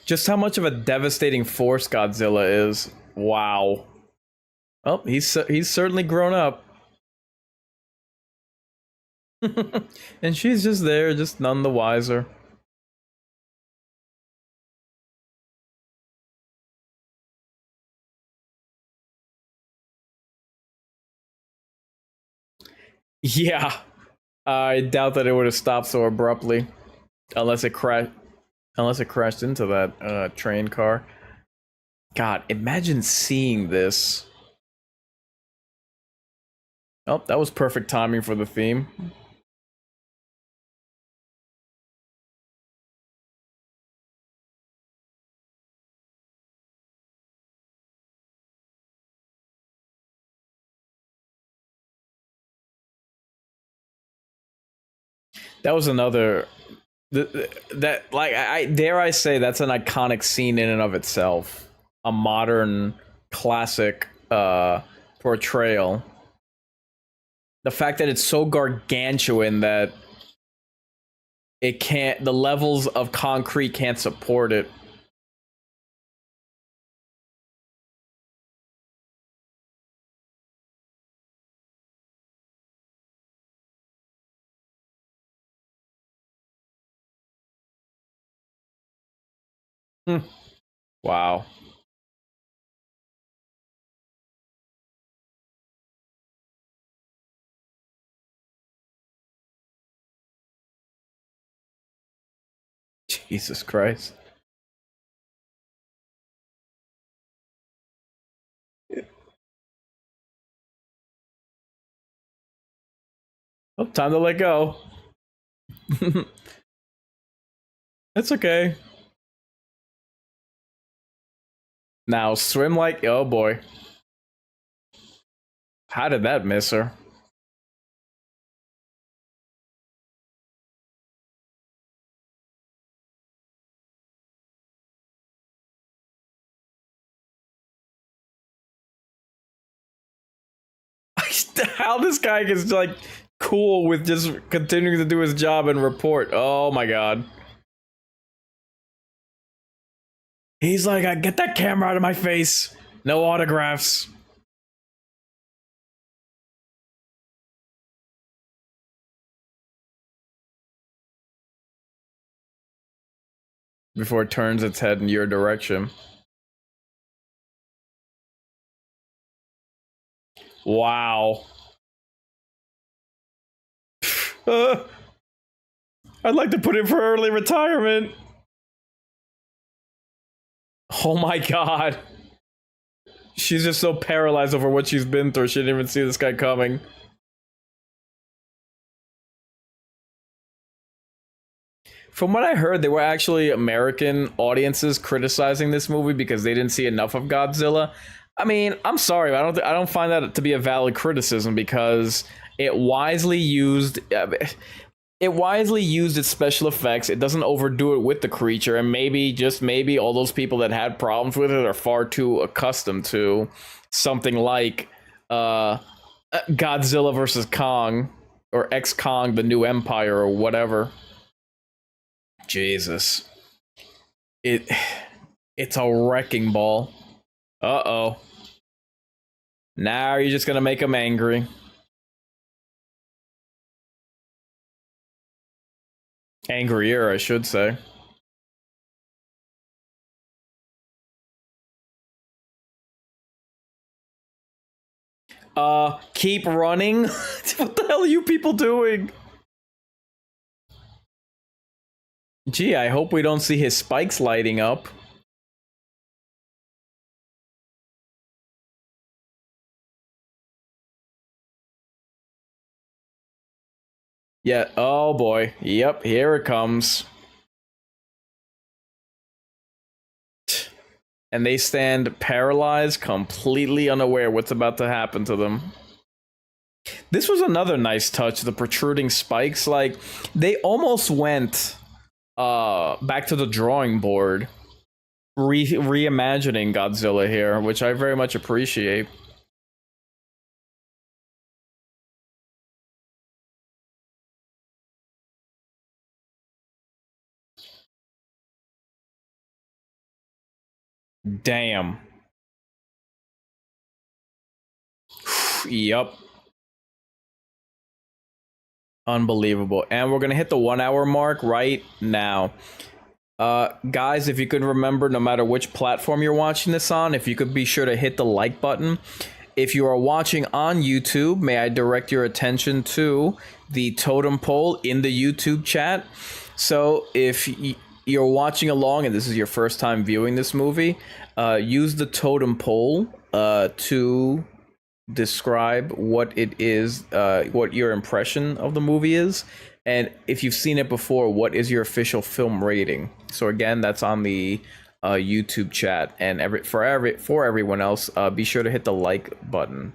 Just how much of a devastating force Godzilla is. Wow. Oh, he's certainly grown up. And she's just there, just none the wiser. Yeah. I doubt that it would have stopped so abruptly. Unless it crashed into that train car. God, imagine seeing this. Oh, that was perfect timing for the theme. That was another that like I dare I say that's an iconic scene in and of itself. A modern classic portrayal. The fact that it's so gargantuan that the levels of concrete can't support it. Wow. Jesus Christ. Oh, time to let go. It's okay. Now swim like, oh boy. How did that miss her? How this guy gets like cool with just continuing to do his job and report. Oh my god. He's like, I get that camera out of my face. No autographs. Before it turns its head in your direction. Wow. I'd like to put in for early retirement. Oh my god. She's just so paralyzed over what she's been through. She didn't even see this guy coming. From what I heard, there were actually American audiences criticizing this movie because they didn't see enough of Godzilla. I mean, I'm sorry, I don't find that to be a valid criticism because it wisely used its special effects. It doesn't overdo it with the creature, and maybe just maybe all those people that had problems with it are far too accustomed to something like Godzilla versus Kong. or X-Kong, the new empire, or whatever. Jesus. It it's a wrecking ball. Uh-oh. Now you're just gonna make him angry. Angrier, I should say. Keep running? What the hell are you people doing? Gee, I hope we don't see his spikes lighting up. Yeah, oh boy. Yep, here it comes. And they stand paralyzed, completely unaware what's about to happen to them. This was another nice touch, the protruding spikes. Like, they almost went back to the drawing board, reimagining Godzilla here, which I very much appreciate. Damn. Yup. Unbelievable. And we're gonna hit the 1 hour mark right now. Guys, if you could remember, no matter which platform you're watching this on, if you could be sure to hit the like button. If you are watching on YouTube, may I direct your attention to the totem pole in the YouTube chat. So if you're watching along and this is your first time viewing this movie, use the totem pole to describe what it is, what your impression of the movie is, and if you've seen it before, what is your official film rating. So again, that's on the YouTube chat, and for everyone else, be sure to hit the like button.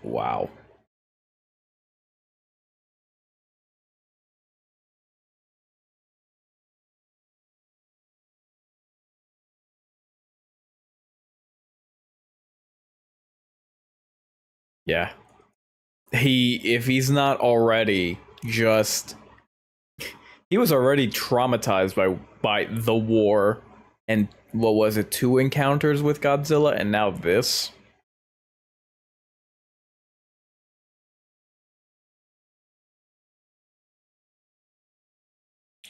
Wow. Yeah. If he's not already just he was already traumatized by the war and what was it, 2 encounters with Godzilla, and now this.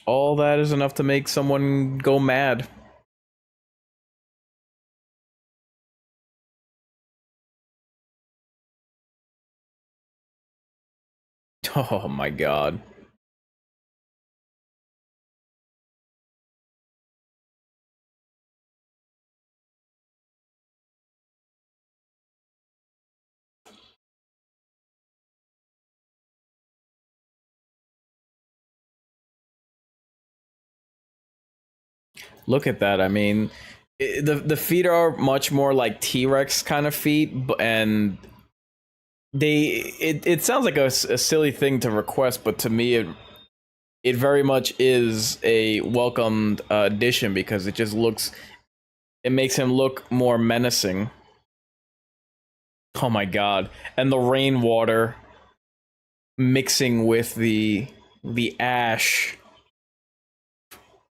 All that is enough to make someone go mad. Oh my god. Look at that. I mean, the feet are much more like T-Rex kind of feet, and it sounds like a silly thing to request, but to me it very much is a welcomed addition because it makes him look more menacing. Oh my god. And the rainwater mixing with the ash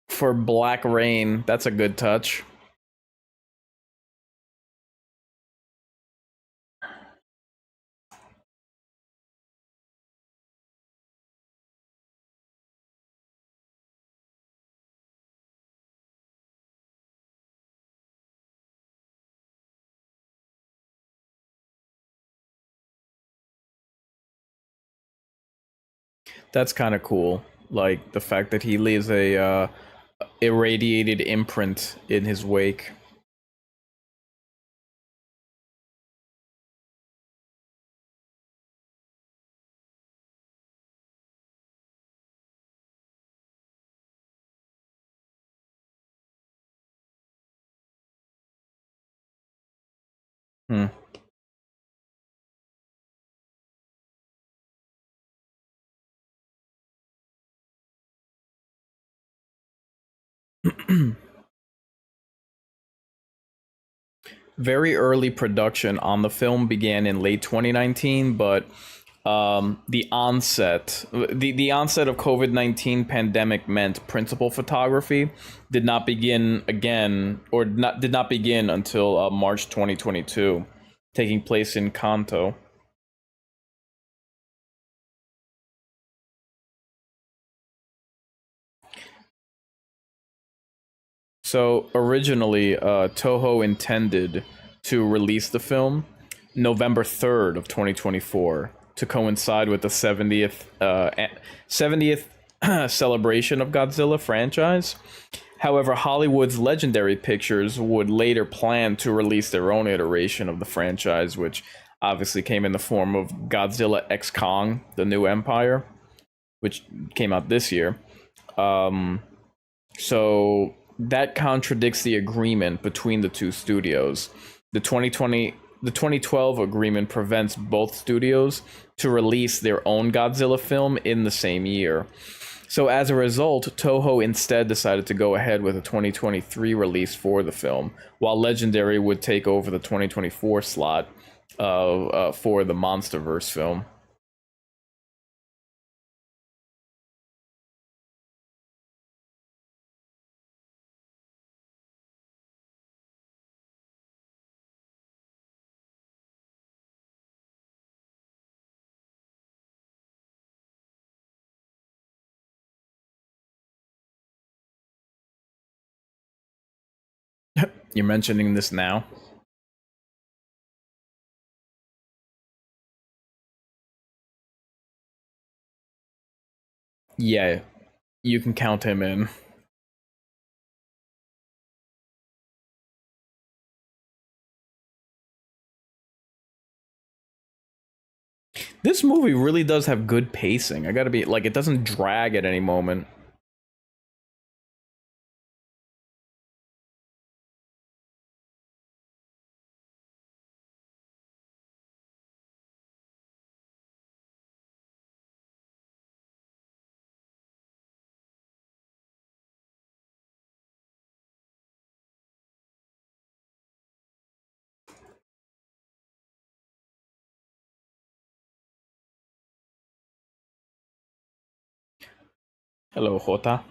for black rain. That's a good touch. That's kind of cool. Like the fact that he leaves a irradiated imprint in his wake. Hmm. Very early production on the film began in late 2019, but the onset of COVID-19 pandemic meant principal photography did not begin again, or not did not begin until March 2022, taking place in Kanto. So originally, Toho intended to release the film November 3rd of 2024 to coincide with the 70th celebration of Godzilla franchise. However, Hollywood's Legendary Pictures would later plan to release their own iteration of the franchise, which obviously came in the form of Godzilla X Kong: The New Empire, which came out this year. Um, so that contradicts the agreement between the two studios. The 2020 the 2012 agreement prevents both studios to release their own Godzilla film in the same year. So as a result, Toho instead decided to go ahead with a 2023 release for the film, while Legendary would take over the 2024 slot for the MonsterVerse film. You're mentioning this now? Yeah, you can count him in. This movie really does have good pacing. I gotta be like, it doesn't drag at any moment. Hello, Jota.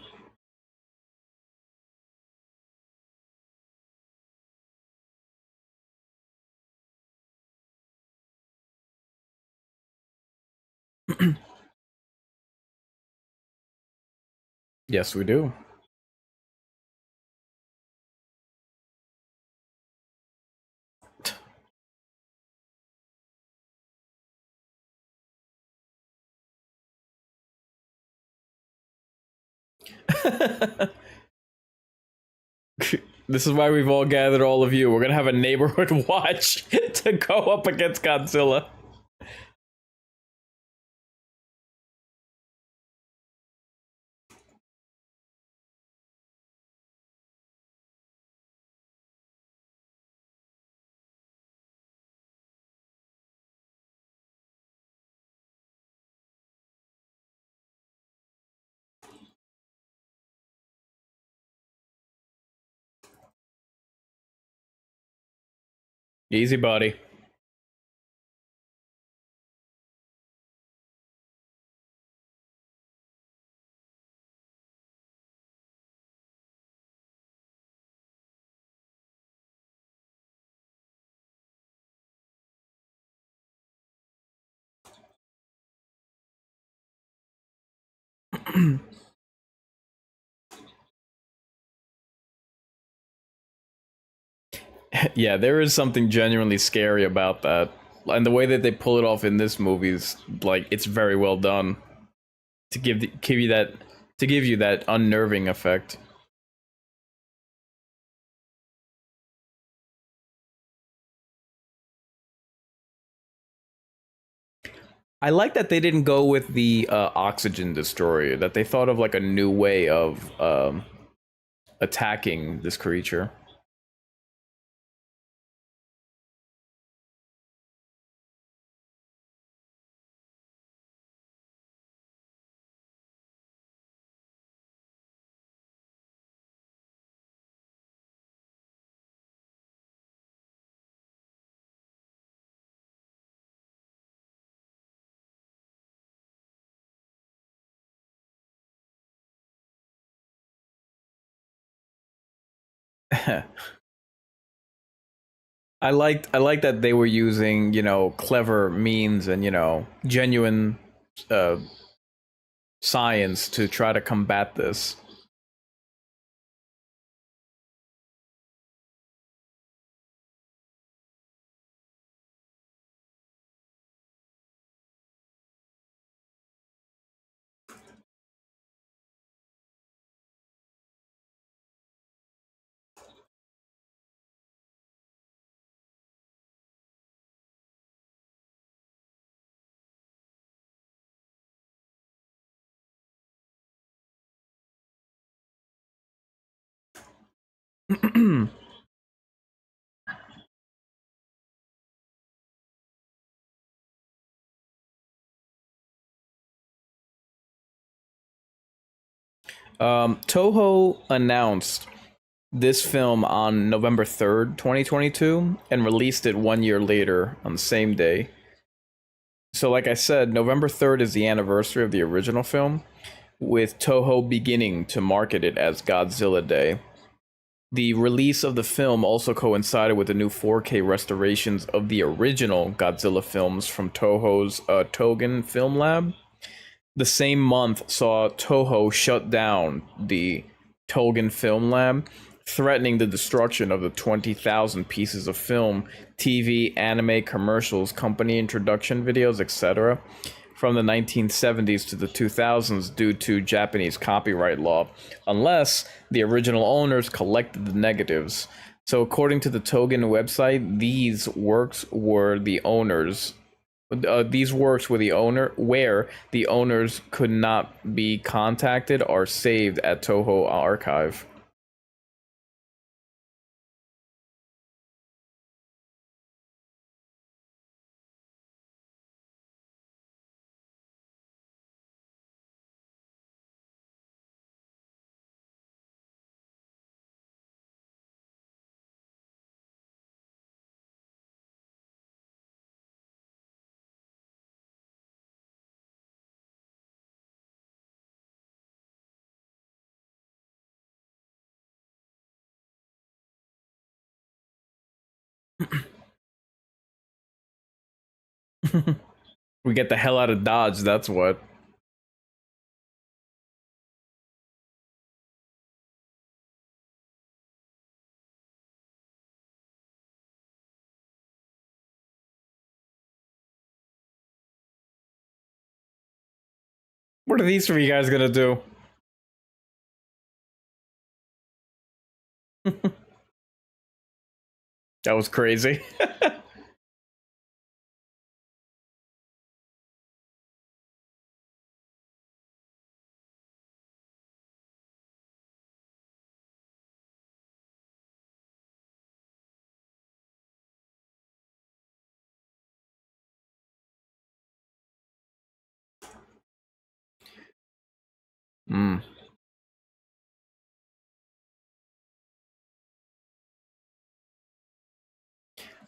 Yes, we do. This is why we've all gathered all of you. We're gonna have a neighborhood watch to go up against Godzilla. Easy, buddy. Yeah, there is something genuinely scary about that. And the way that they pull it off in this movie is like, it's very well done to give you that, to give you that unnerving effect. I like that they didn't go with the oxygen destroyer. That they thought of like a new way of attacking this creature. I liked that they were using, clever means and, genuine uh science to try to combat this. Toho announced this film on November 3rd, 2022, and released it 1 year later on the same day. So, like I said, November 3rd is the anniversary of the original film, with Toho beginning to market it as Godzilla Day. The release of the film also coincided with the new 4K restorations of the original Godzilla films from Toho's Togen Film Lab. The same month saw Toho shut down the Togen Film Lab, threatening the destruction of the 20,000 pieces of film, TV, anime, commercials, company introduction videos, etc. from the 1970s to the 2000s due to Japanese copyright law, unless the original owners collected the negatives. So, according to the Togen website, these works were the owner where the owners could not be contacted or saved at Toho Archive. We get the hell out of Dodge, that's what. What are these three guys gonna do? That was crazy. Mm.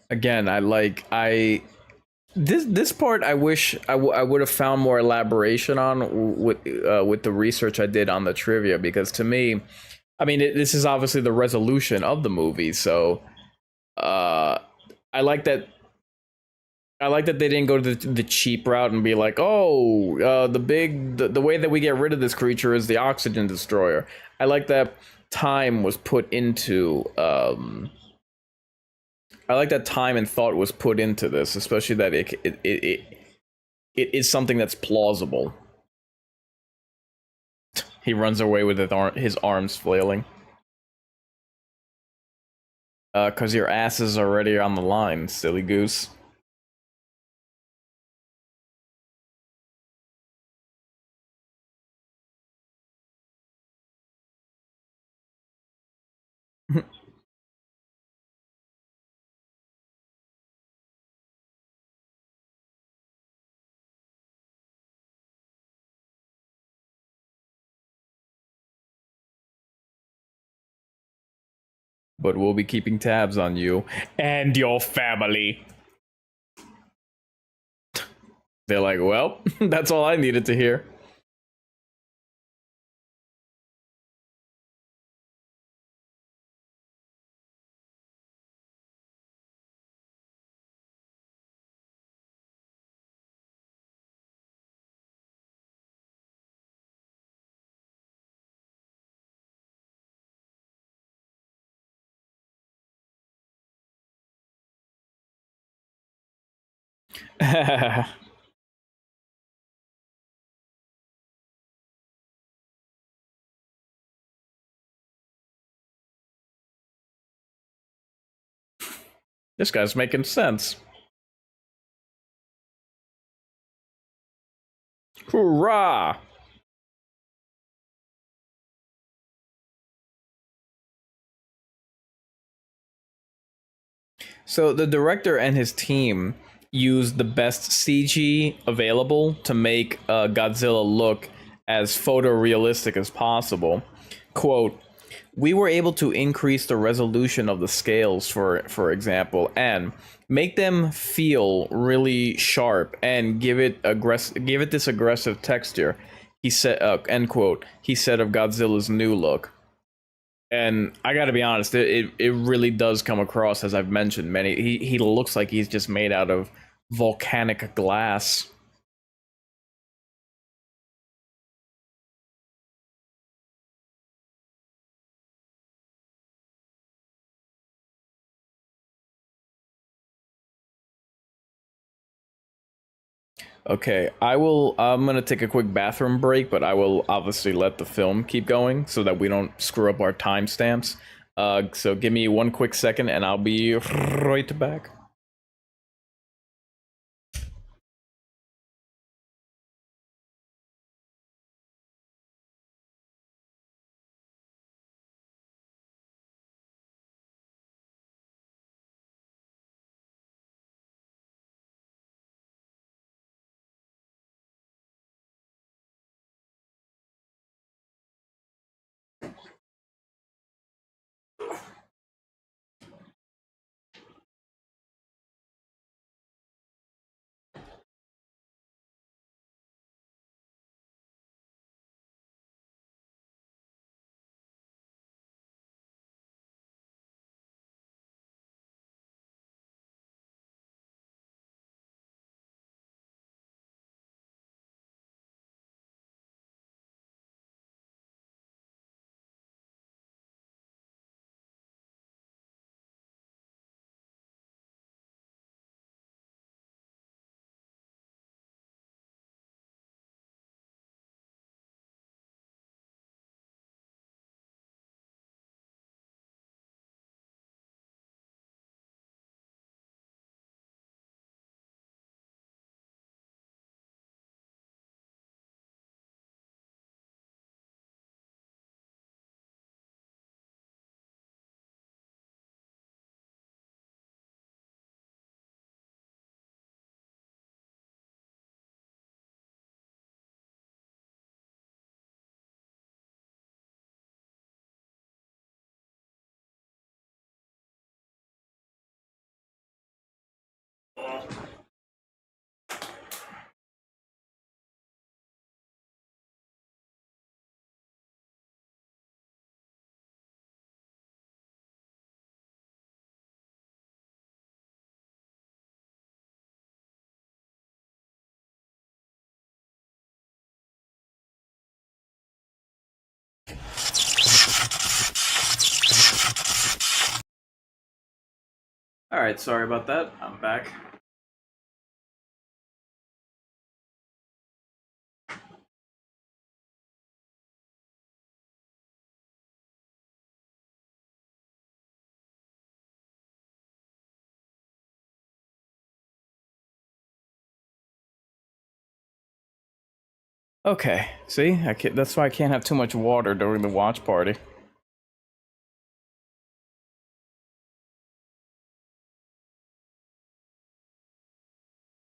Again, this part I wish I would have found more elaboration on with the research I did on the trivia, because to me, I mean, this is obviously the resolution of the movie, so uh I like that I like that they didn't go to the cheap route and be like, oh, the way that we get rid of this creature is the oxygen destroyer. I like that time was put into I like that time and thought was put into this, especially that it is something that's plausible. He runs away with his arms flailing. Cause your ass is already on the line, silly goose. But we'll be keeping tabs on you and your family. They're like, well, that's all I needed to hear. This guy's making sense. Hoorah! So the director and his team used the best CG available to make Godzilla look as photorealistic as possible. Quote, we were able to increase the resolution of the scales, for example, and make them feel really sharp and give it this aggressive texture. He said, end quote. He said of Godzilla's new look. And I got to be honest, it really does come across, as I've mentioned many. He looks like he's just made out of volcanic glass. Okay, I'm gonna take a quick bathroom break, but I will obviously let the film keep going so that we don't screw up our timestamps. So give me one quick second, and I'll be right back. All right, sorry about that. I'm back. Okay, see, that's why I can't have too much water during the watch party.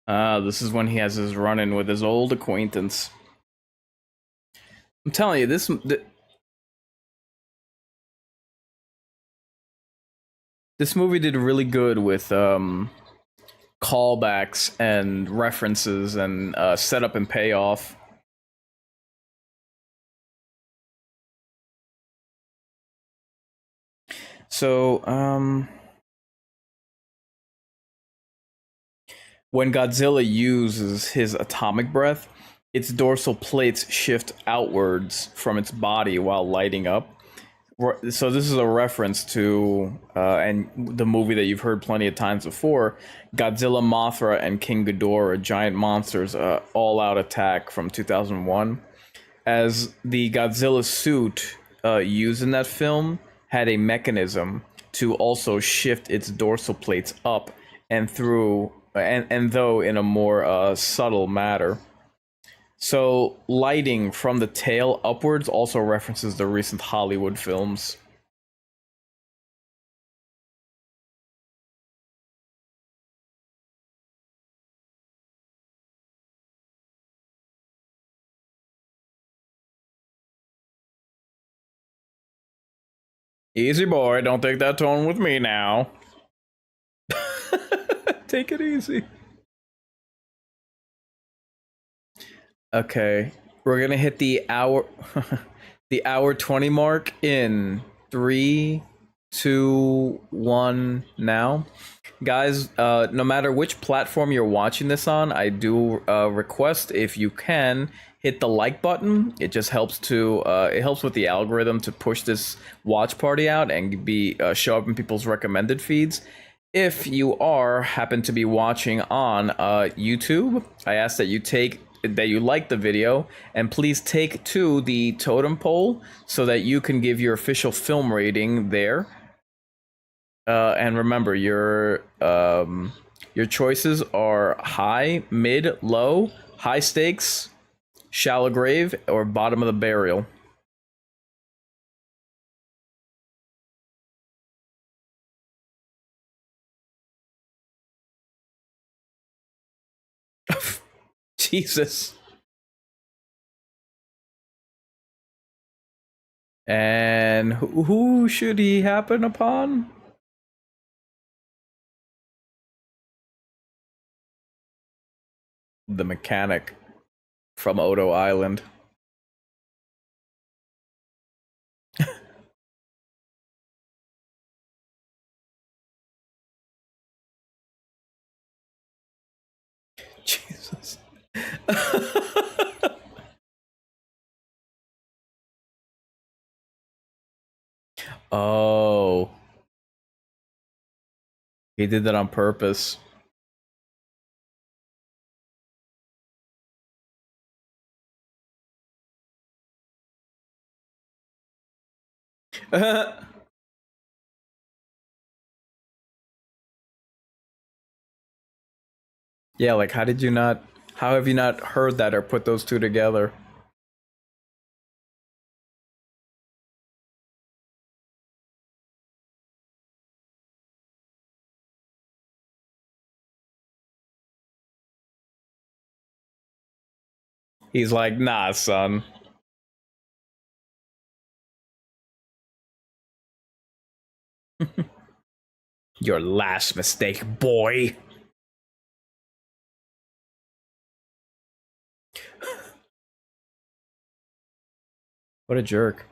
This is when he has his run-in with his old acquaintance. I'm telling you, this movie did really good with callbacks and references and setup and payoff. So, when Godzilla uses his atomic breath, its dorsal plates shift outwards from its body while lighting up. So this is a reference to and the movie that you've heard plenty of times before, Godzilla, Mothra, and King Ghidorah, giant monsters, all-out attack from 2001. As the Godzilla suit used in that film had a mechanism to also shift its dorsal plates up and through, and though in a more subtle matter. So lighting from the tail upwards also references the recent Hollywood films. Easy boy, don't take that tone with me now. Take it easy. Okay, we're gonna hit the hour, the hour 20 mark in three, two, one. Now, guys, no matter which platform you're watching this on, I do request, if you can, hit the like button. It just helps to it helps with the algorithm to push this watch party out and be show up in people's recommended feeds. If you are happen to be watching on YouTube, I ask that you like the video and please take to the totem pole so that you can give your official film rating there. And remember, your choices are high, mid, low, high stakes, shallow grave, or bottom of the burial. Jesus. And who should he happen upon? The mechanic from Odo Island. Jesus. Oh, he did that on purpose. Yeah, like how have you not heard that or put those two together? He's like, nah, son. Your last mistake, boy. What a jerk.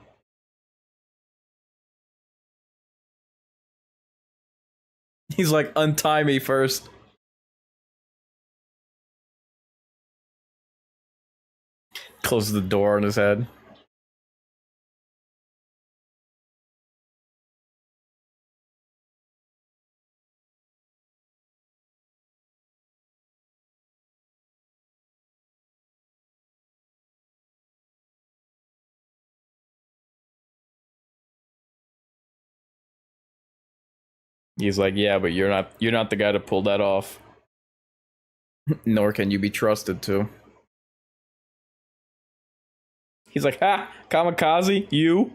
He's like, untie me first. Closes the door on his head. He's like, yeah, but you're not the guy to pull that off. Nor can you be trusted to. He's like, ha, kamikaze, you.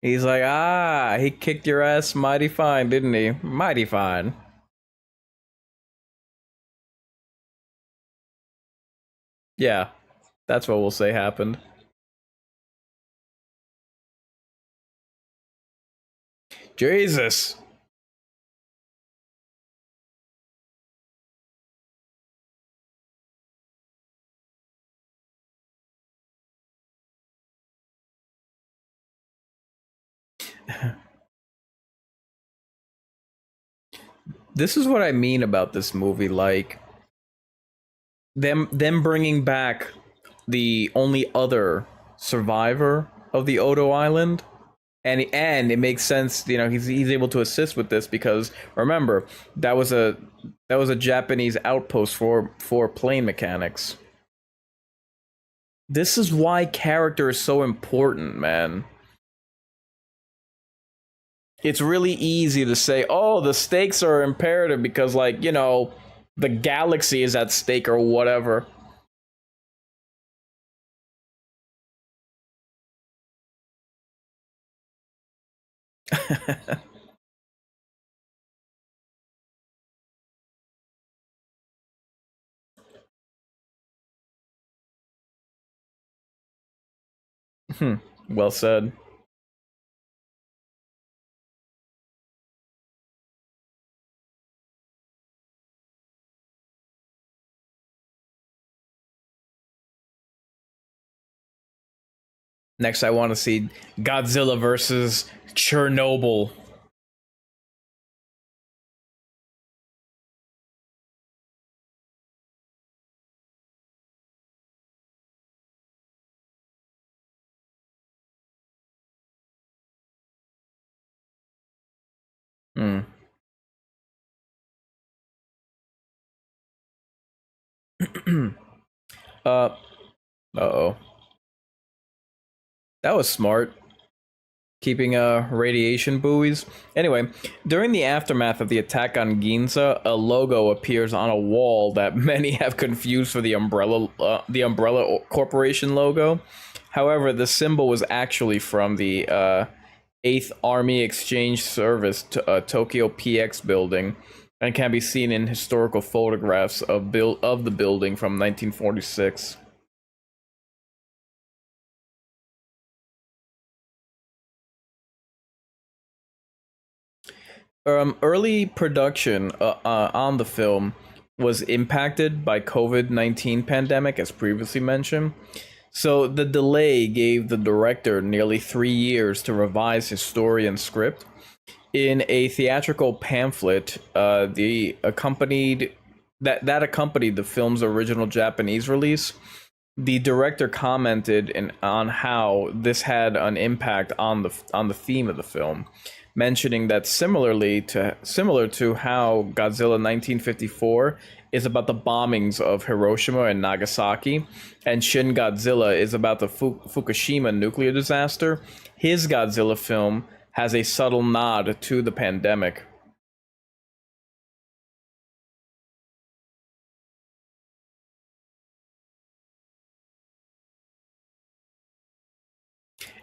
He's like, ah, he kicked your ass mighty fine, didn't he? Mighty fine. Yeah, that's what we'll say happened. Jesus. This is what I mean about this movie. Like them bringing back the only other survivor of the Odo Island, and it makes sense. You know, he's able to assist with this because remember that was a Japanese outpost for plane mechanics. This is why character is so important, man. It's really easy to say, "Oh, the stakes are imperative because, like, you know, the galaxy is at stake or whatever." Well said. Next, I want to see Godzilla versus Chernobyl. Hmm. uh. Oh. That was smart. Keeping radiation buoys. Anyway, during the aftermath of the attack on Ginza, a logo appears on a wall that many have confused for the Umbrella Corporation logo. However, the symbol was actually from the 8th Army Exchange Service Tokyo PX building and can be seen in historical photographs of the building from 1946. Early production on the film was impacted by COVID-19 pandemic, as previously mentioned. So the delay gave the director nearly 3 years to revise his story and script. In a theatrical pamphlet, the accompanied that accompanied the film's original Japanese release, the director commented on how this had an impact on the theme of the film, mentioning that similar to how Godzilla 1954 is about the bombings of Hiroshima and Nagasaki, and Shin Godzilla is about the Fukushima nuclear disaster. His Godzilla film has a subtle nod to the pandemic.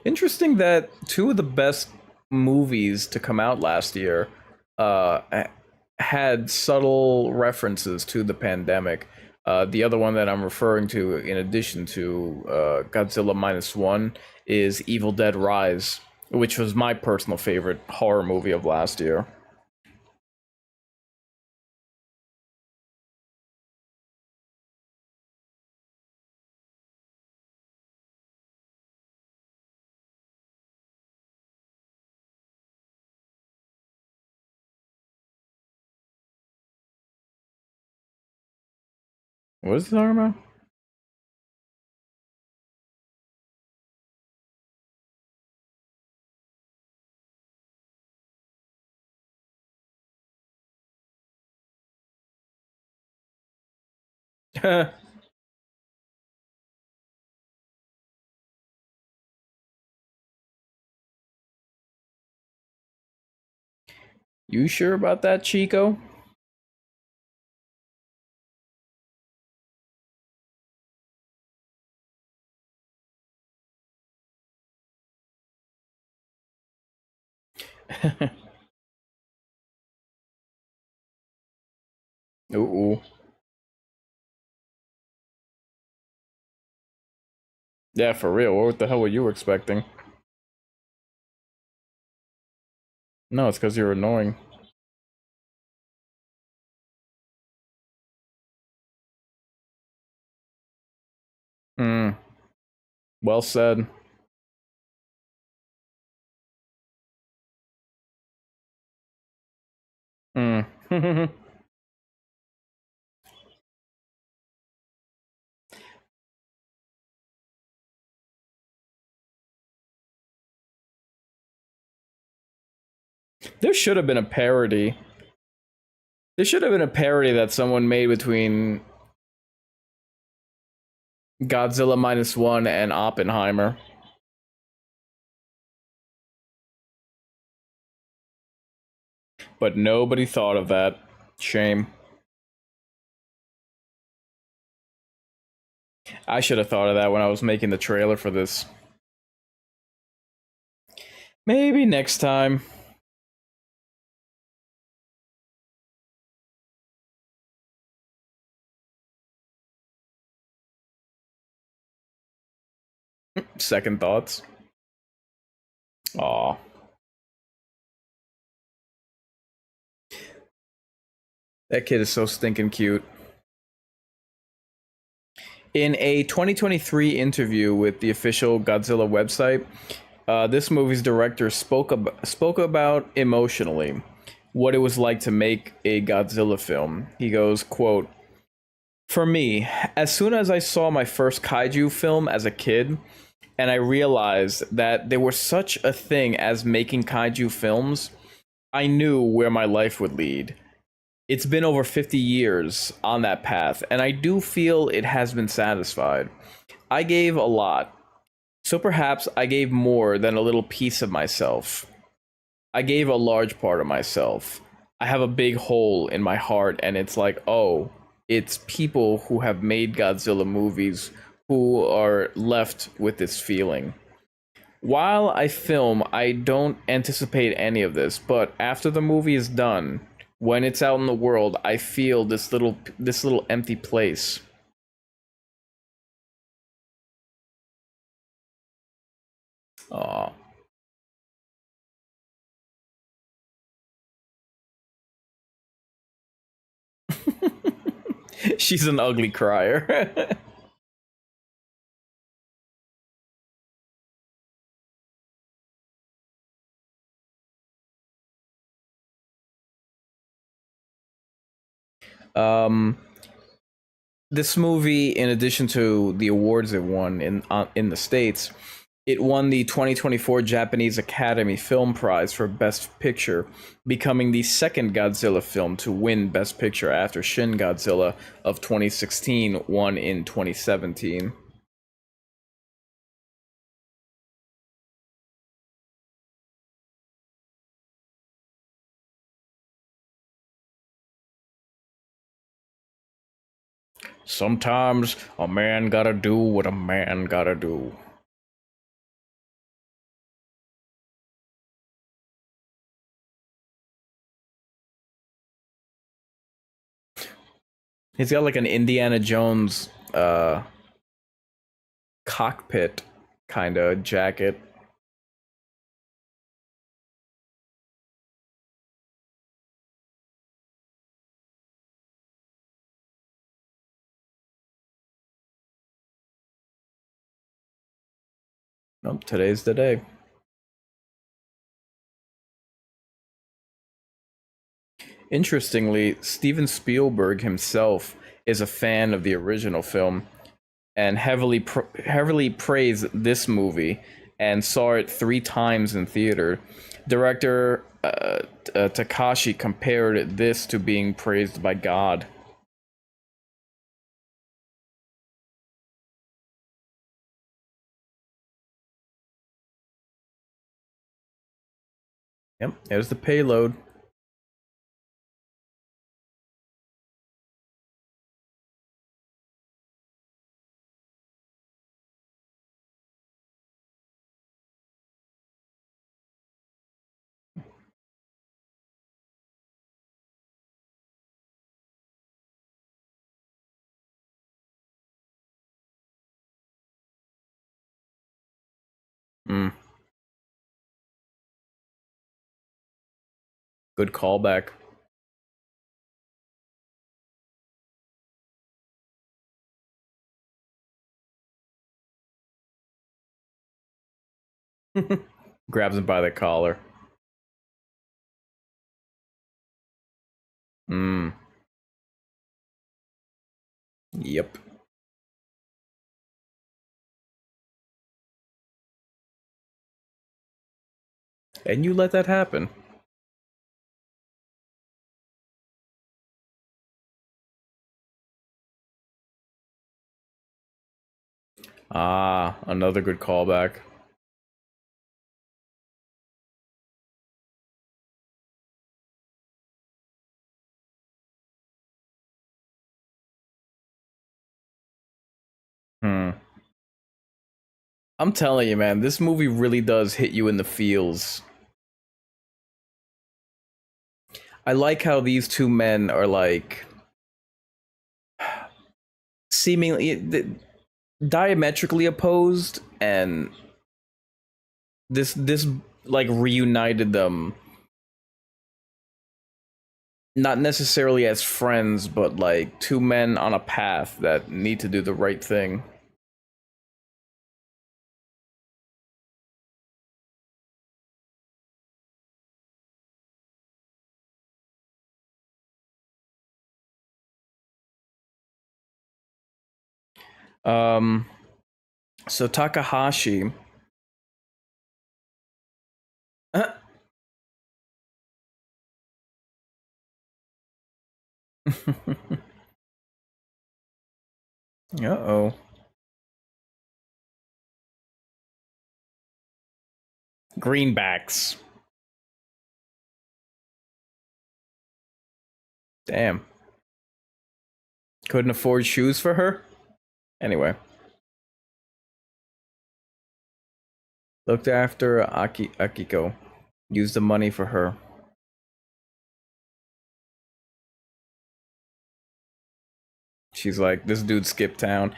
Interesting that two of the best movies to come out last year uh, had subtle references to the pandemic. The other one that I'm referring to, in addition to Godzilla minus one, is Evil Dead Rise, which was my personal favorite horror movie of last year. What is it talking about? You sure about that, Chico? Ooh. Yeah, for real. What the hell were you expecting? No, it's because you're annoying. Hmm. Well said. Hmm. There should have been a parody. There should have been a parody that someone made between Godzilla minus one and Oppenheimer. But nobody thought of that. Shame. I should have thought of that when I was making the trailer for this. Maybe next time. Second thoughts. Aw. That kid is so stinking cute. In a 2023 interview with the official Godzilla website, this movie's director spoke about emotionally what it was like to make a Godzilla film. He goes, quote, "For me, as soon as I saw my first kaiju film as a kid, and I realized that there was such a thing as making kaiju films, I knew where my life would lead. It's been over 50 years on that path, and I do feel it has been satisfied. I gave a lot, so perhaps I gave more than a little piece of myself. I gave a large part of myself. I have a big hole in my heart, and it's like, oh, it's people who have made Godzilla movies who are left with this feeling. While I film, I don't anticipate any of this, but after the movie is done, when it's out in the world, I feel this little empty place." Aw. She's an ugly crier. um, this movie, in addition to the awards it won in the states, it won the 2024 Japanese Academy Film Prize for Best Picture, becoming the second Godzilla film to win Best Picture after Shin Godzilla of 2016 won in 2017. Sometimes a man gotta do what a man gotta do. He's got like an Indiana Jones cockpit kind of jacket. Nope, today's the day. Interestingly, Steven Spielberg himself is a fan of the original film and heavily praised this movie and saw it 3 times in theater. Director Takashi compared this to being praised by God. Yep, there's the payload. Mm, good callback. Grabs him by the collar. Mm. Yep. And you let that happen. Ah, another good callback. Hmm. I'm telling you, man, this movie really does hit you in the feels. I like how these two men are like seemingly diametrically opposed, and this like reunited them, not necessarily as friends, but like two men on a path that need to do the right thing. Um, so Takahashi, uh oh, greenbacks. Damn, couldn't afford shoes for her. Anyway, looked after Akiko, used the money for her. She's like, this dude skipped town.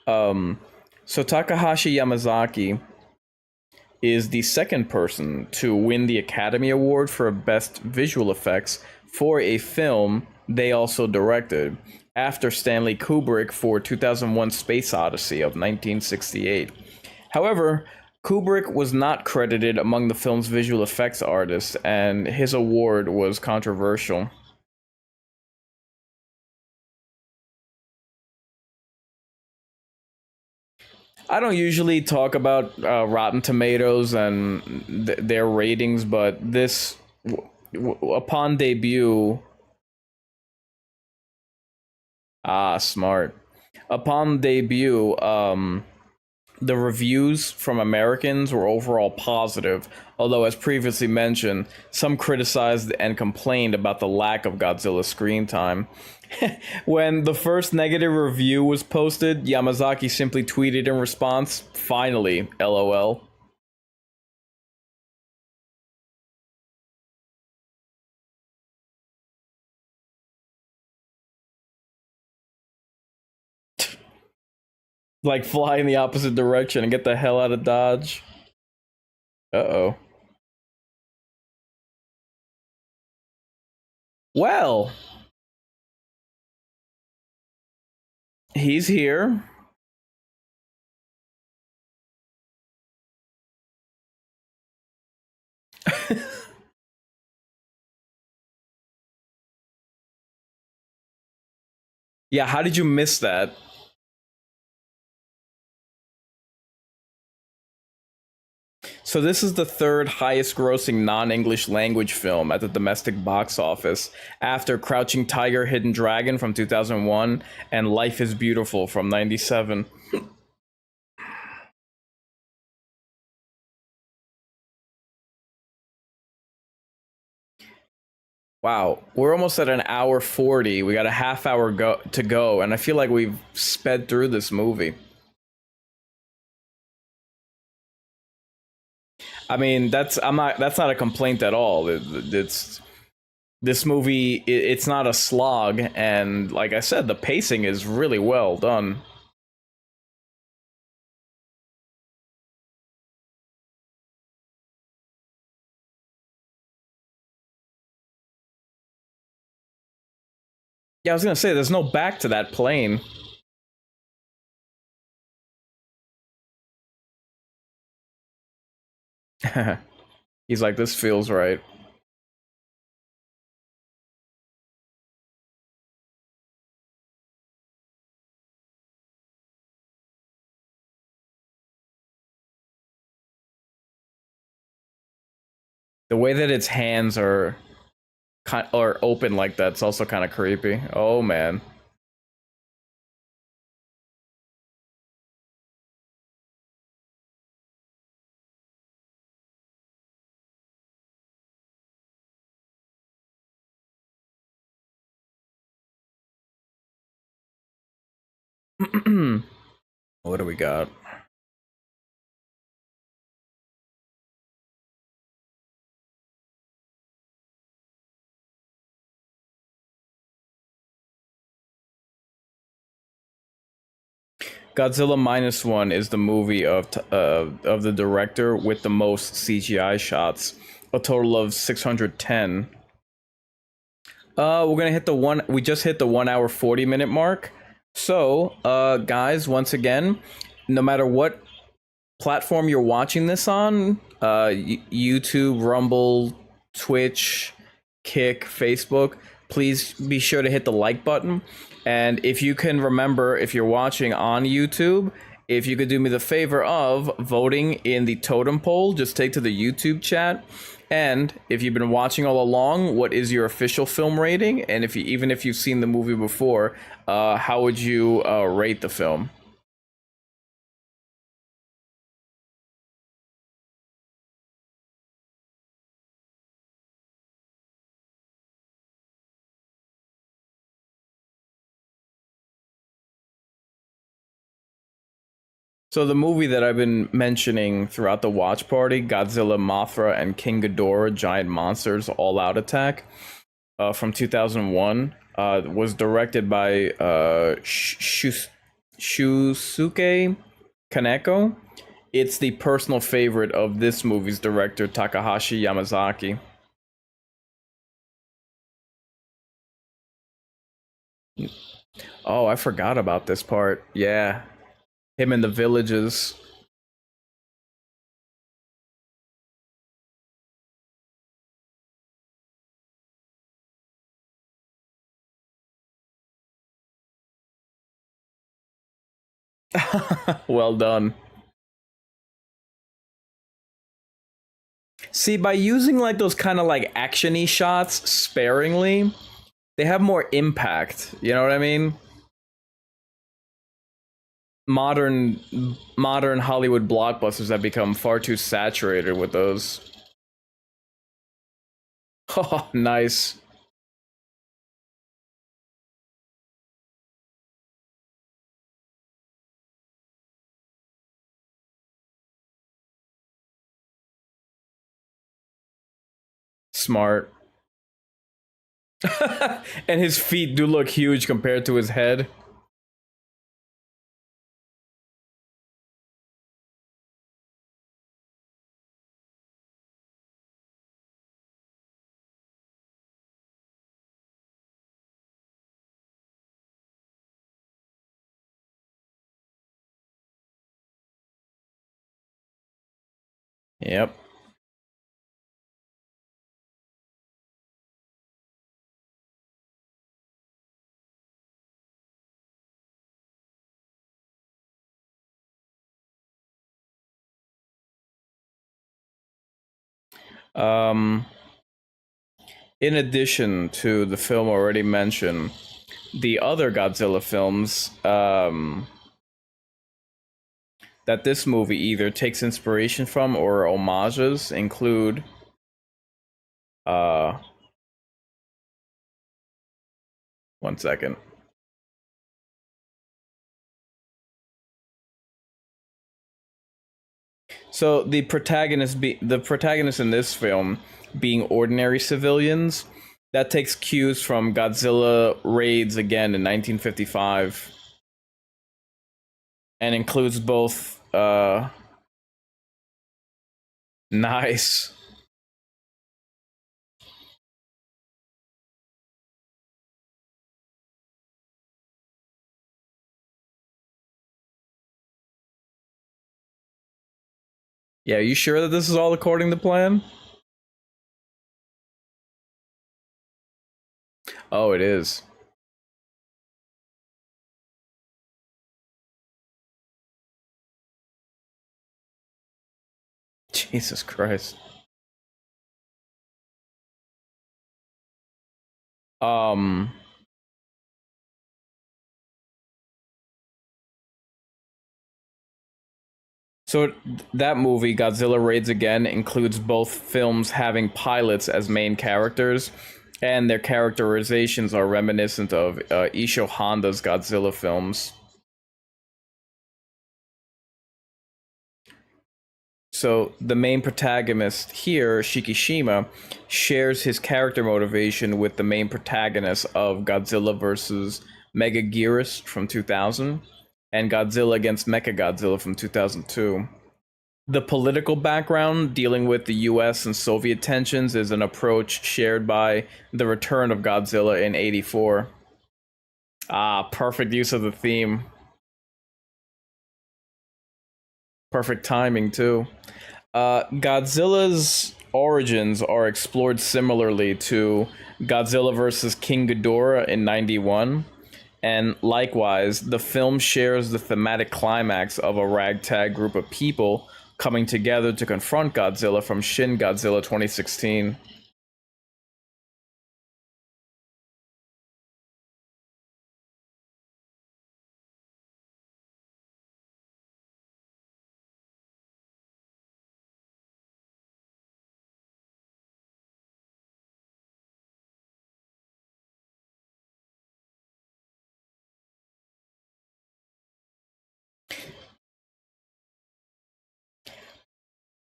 Um, so Takahashi Yamazaki is the second person to win the Academy Award for Best Visual Effects for a film they also directed, after Stanley Kubrick for 2001 Space Odyssey of 1968. However, Kubrick was not credited among the film's visual effects artists, and his award was controversial. I don't usually talk about Rotten Tomatoes and their ratings, but this, upon debut, smart. Upon debut, the reviews from Americans were overall positive, although, as previously mentioned, some criticized and complained about the lack of Godzilla screen time. When the first negative review was posted, Yamazaki simply tweeted in response, "Finally, LOL." Like, fly in the opposite direction and get the hell out of Dodge. Uh oh. Well, he's here. Yeah, how did you miss that? So this is the third highest grossing non-English language film at the domestic box office, after Crouching Tiger, Hidden Dragon from 2001 and Life is Beautiful from 97. Wow, we're almost at an hour 40. We got a half hour to go, and I feel like we've sped through this movie. I mean, that's not a complaint at all. It's this movie, it's not a slog, and like I said, the pacing is really well done. Yeah, I was gonna say there's no back to that plane. He's like, this feels right. The way that its hands are open like that's also kind of creepy. Oh man. What do we got? Godzilla -1 is the movie of the director with the most CGI shots, a total of 610. We're gonna hit the one. We just hit the 1 hour 40 minute mark. So, guys, once again, no matter what platform you're watching this on, YouTube, Rumble, Twitch, Kick, Facebook, please be sure to hit the like button. And if you can remember, if you're watching on YouTube, if you could do me the favor of voting in the totem poll, just take to the YouTube chat. And if you've been watching all along, what is your official film rating? And if you, even if you've seen the movie before, how would you rate the film? So the movie that I've been mentioning throughout the watch party, Godzilla, Mothra, and King Ghidorah, Giant Monsters All Out Attack, from 2001, was directed by Shusuke Kaneko. It's the personal favorite of this movie's director, Takahashi Yamazaki. Oh, I forgot about this part. Yeah, him in the villages. Well done. See, by using like those kind of like actiony shots sparingly, they have more impact. You know what I mean? Modern modern Hollywood blockbusters have become far too saturated with those. Oh, nice. Smart. And his feet do look huge compared to his head. Yep. Um in addition to the film already mentioned, the other Godzilla films that this movie either takes inspiration from or homages include uh one second. So the protagonist in this film being ordinary civilians, that takes cues from Godzilla Raids again in 1955 and includes both nice. Yeah, you sure that this is all according to plan? Oh, it is. Jesus Christ. Um, so that movie, Godzilla Raids Again, includes both films having pilots as main characters, and their characterizations are reminiscent of Isho Honda's Godzilla films. So the main protagonist here, Shikishima, shares his character motivation with the main protagonist of Godzilla vs. Megaguirus from 2000 and Godzilla against Mechagodzilla from 2002. The political background dealing with the US and Soviet tensions is an approach shared by The Return of Godzilla in 84. Ah, perfect use of the theme. Perfect timing, too. Godzilla's origins are explored similarly to Godzilla vs. King Ghidorah in 91, and likewise, the film shares the thematic climax of a ragtag group of people coming together to confront Godzilla from Shin Godzilla 2016.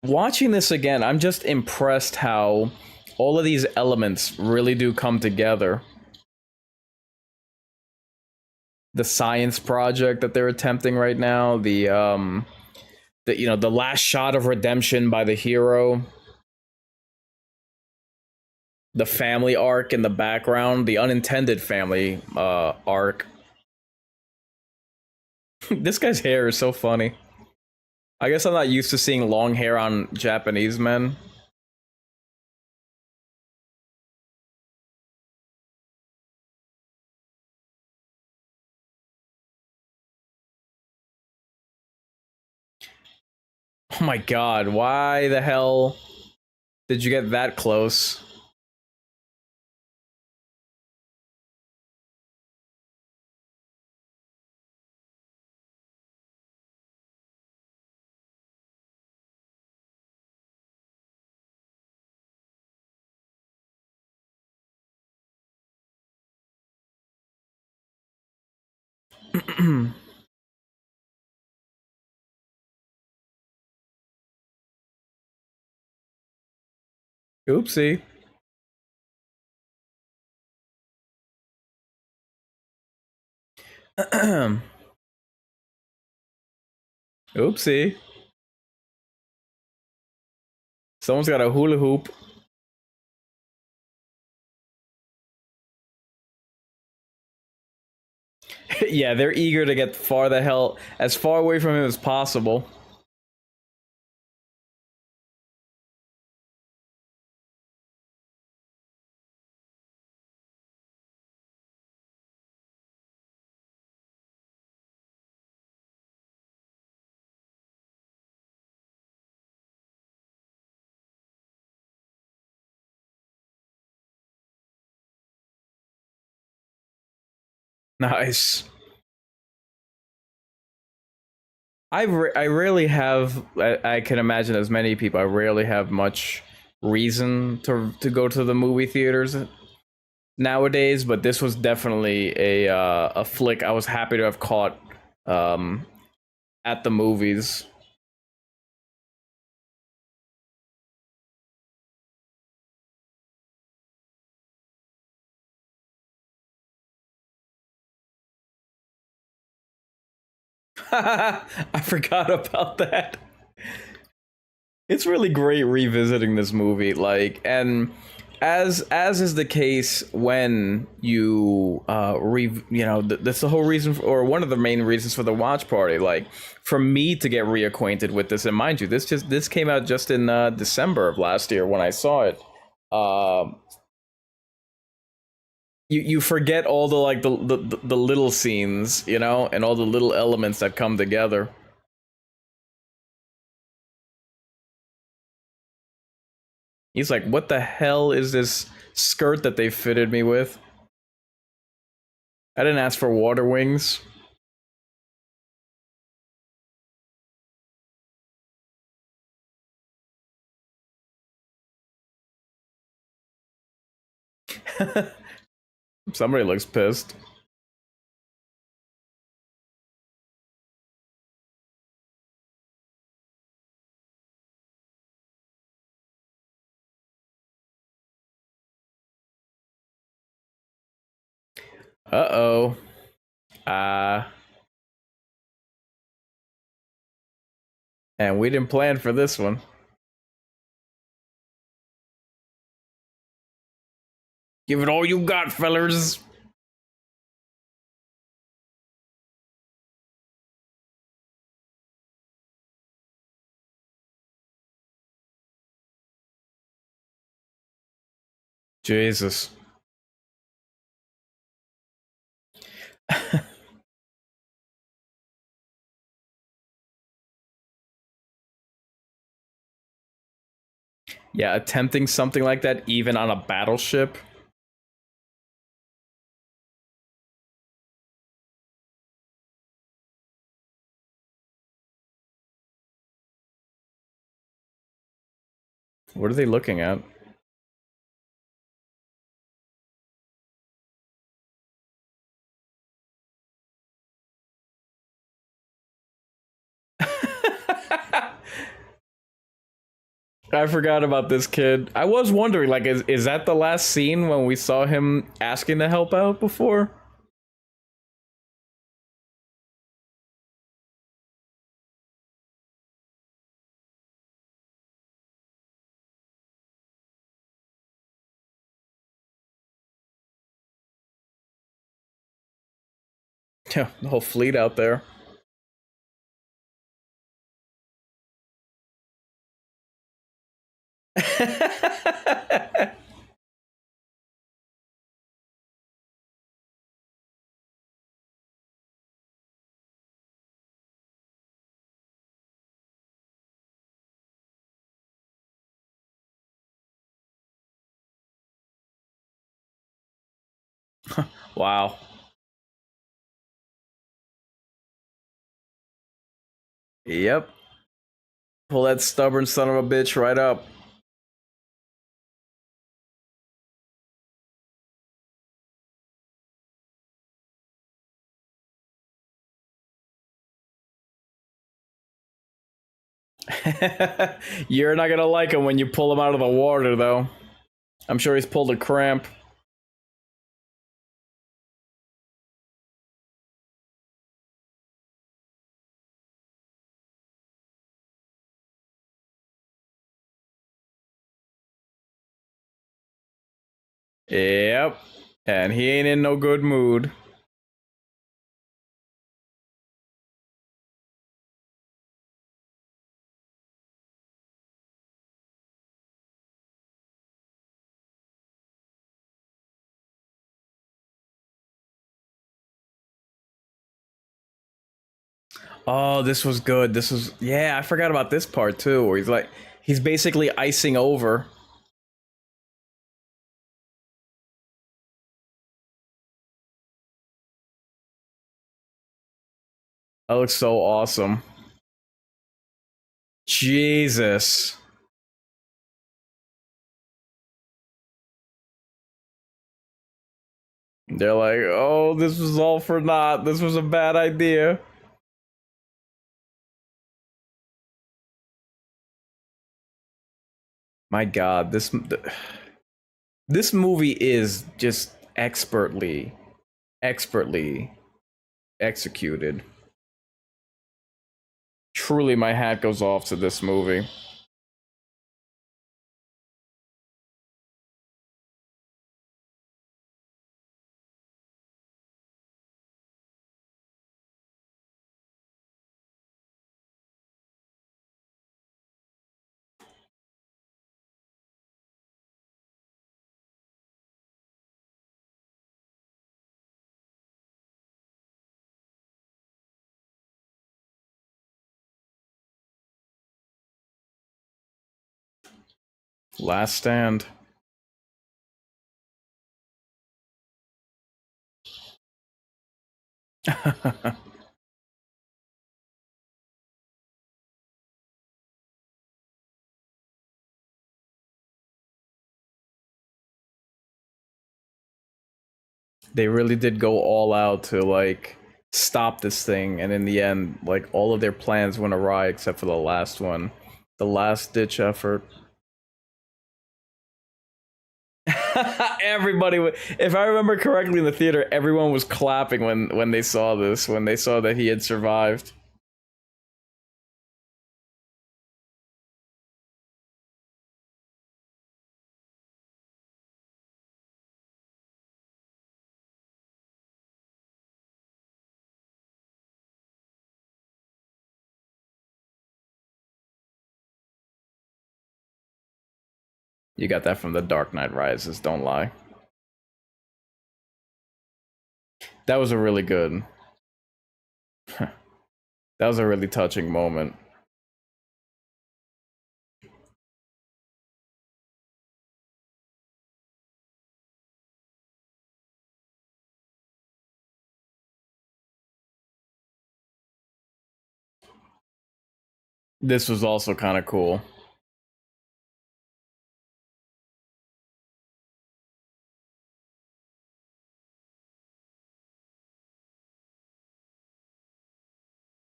Watching this again, I'm just impressed how all of these elements really do come together. The science project that they're attempting right now, the last shot of redemption by the hero, the family arc in the background, the unintended family arc. This guy's hair is so funny. I guess I'm not used to seeing long hair on Japanese men. Oh my god, why the hell did you get that close? Oopsie. Oopsie. Someone's got a hula hoop. Yeah, they're eager to get far the hell as far away from him as possible. Nice. I rarely have. I can imagine as many people. I rarely have much reason to go to the movie theaters nowadays, but this was definitely a flick I was happy to have caught um, at the movies. I forgot about that. It's really great revisiting this movie, like, and as is the case when you that's the whole reason for, or one of the main reasons for the watch party, like for me to get reacquainted with this. And mind you, this came out just in December of last year when I saw it. you forget all the like the little scenes, you know, and all the little elements that come together. He's like, what the hell is this skirt that they fitted me with? I didn't ask for water wings. Somebody looks pissed. Uh-oh. Uh, and we didn't plan for this one. Give it all you got, fellers. Jesus. Yeah, attempting something like that even on a battleship. What are they looking at? I forgot about this kid. I was wondering, like, is that the last scene when we saw him asking to help out before? Yeah, the whole fleet out there. Wow. Yep. Pull that stubborn son of a bitch right up. You're not gonna like him when you pull him out of the water, though. I'm sure he's pulled a cramp. Yep. And he ain't in no good mood. Oh, this was good. This was, yeah, I forgot about this part too, where he's like, he's basically icing over. That looks so awesome. Jesus. They're like, oh, this was all for naught. This was a bad idea. My God, this movie is just expertly executed. Truly, my hat goes off to this movie. Last stand. They really did go all out to like stop this thing, and in the end, like all of their plans went awry except for the last one, the last ditch effort. Everybody, if I remember correctly, in the theater, everyone was clapping when they saw this, when they saw that he had survived. You got that from The Dark Knight Rises. Don't lie. That was a really good. That was a really touching moment. This was also kind of cool.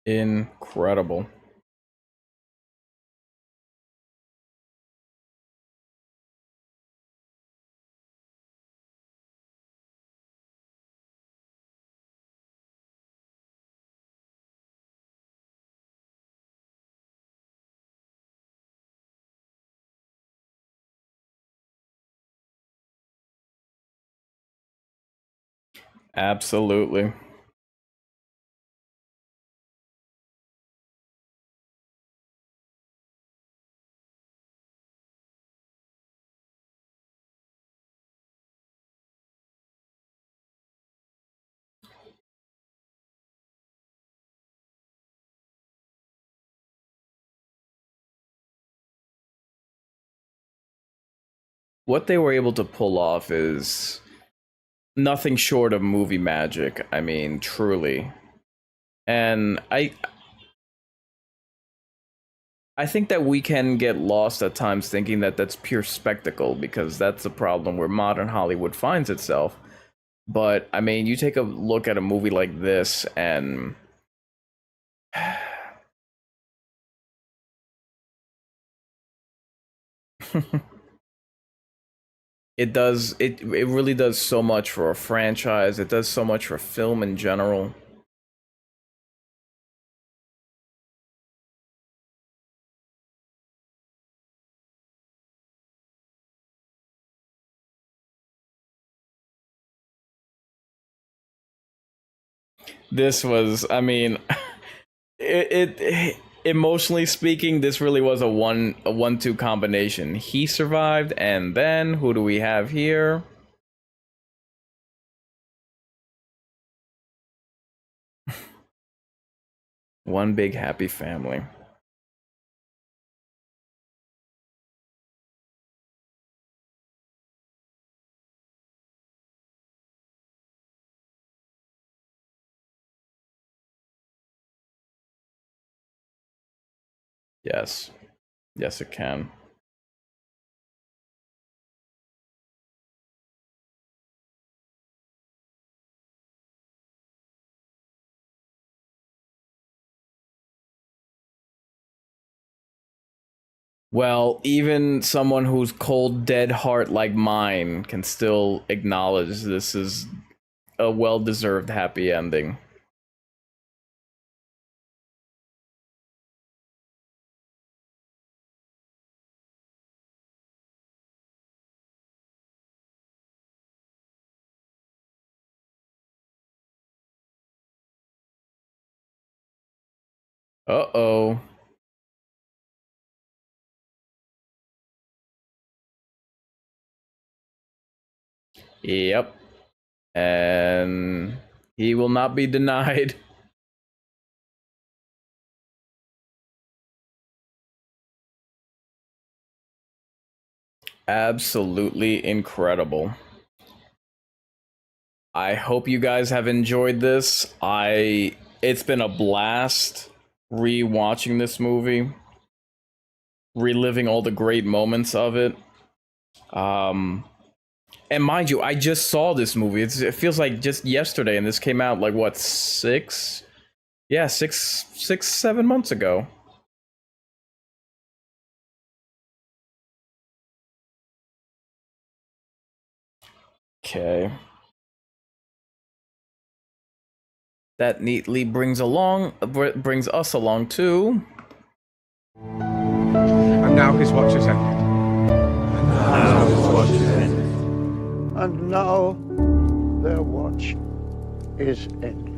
Incredible. Absolutely. What they were able to pull off is nothing short of movie magic. I mean, truly. And I think that we can get lost at times thinking that that's pure spectacle, because that's the problem where modern Hollywood finds itself. But I mean, you take a look at a movie like this and it really does so much for a franchise. It does so much for film in general. This was, I mean, it emotionally speaking, this really was a 1-2 combination. He survived, and then who do we have here? One big happy family. Yes. Yes, it can. Well, even someone whose cold, dead heart like mine can still acknowledge this is a well deserved happy ending. Uh oh. Yep. And he will not be denied. absolutely incredible. I hope you guys have enjoyed this. It's been a blast rewatching this movie, reliving all the great moments of it. Um and mind you, I just saw this movie. It feels like just yesterday, and this came out like what, six? Yeah, 7 months ago. Okay. That neatly brings us along to And now his watch is ended. And now their watch is ended.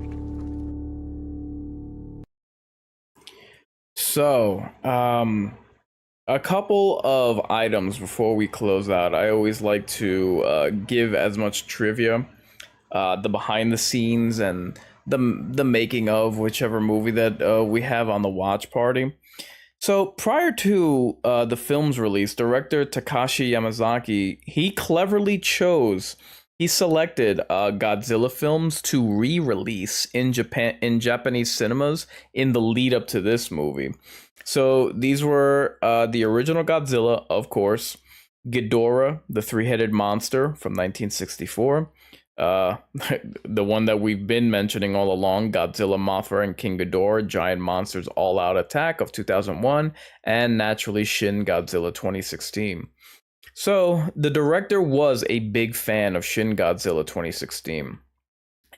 So, a couple of items before we close out. I always like to give as much trivia, the behind the scenes and the making of whichever movie that we have on the watch party. So prior to the film's release, director Takashi Yamazaki, he selected Godzilla films to re-release in Japanese cinemas in the lead up to this movie. So these were the original Godzilla, of course, Ghidorah, the three-headed monster from 1964, uh, the one that we've been mentioning all along, Godzilla, Mothra, and King Ghidorah, Giant Monsters All Out Attack of 2001, and naturally Shin Godzilla 2016. So, the director was a big fan of Shin Godzilla 2016,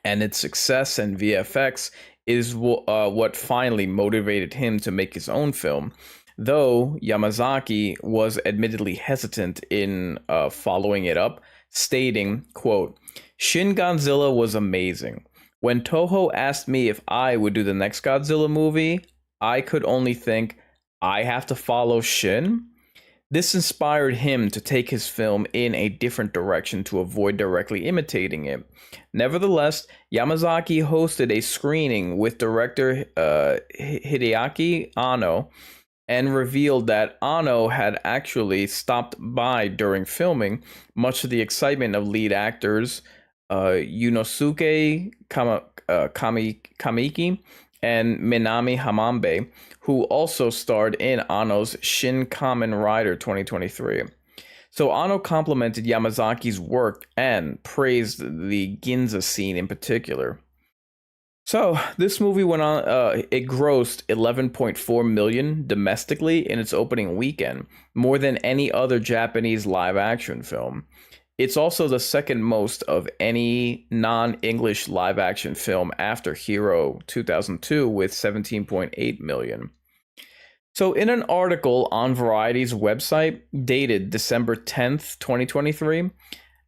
and its success and VFX is what finally motivated him to make his own film, though Yamazaki was admittedly hesitant in following it up, stating, quote, Shin Godzilla was amazing. When Toho asked me if I would do the next Godzilla movie, I could only think, I have to follow Shin? This inspired him to take his film in a different direction to avoid directly imitating it. Nevertheless, Yamazaki hosted a screening with director Hideaki Anno and revealed that Anno had actually stopped by during filming, much to the excitement of lead actors Yunosuke Kamiki and Minami Hamambe, who also starred in Anno's Shin Kamen Rider 2023. So Anno complimented Yamazaki's work and praised the Ginza scene in particular. So this movie went on. It grossed 11.4 million domestically in its opening weekend, more than any other Japanese live-action film. It's also the second most of any non-English live-action film after Hero 2002 with 17.8 million. So in an article on Variety's website dated December 10th, 2023,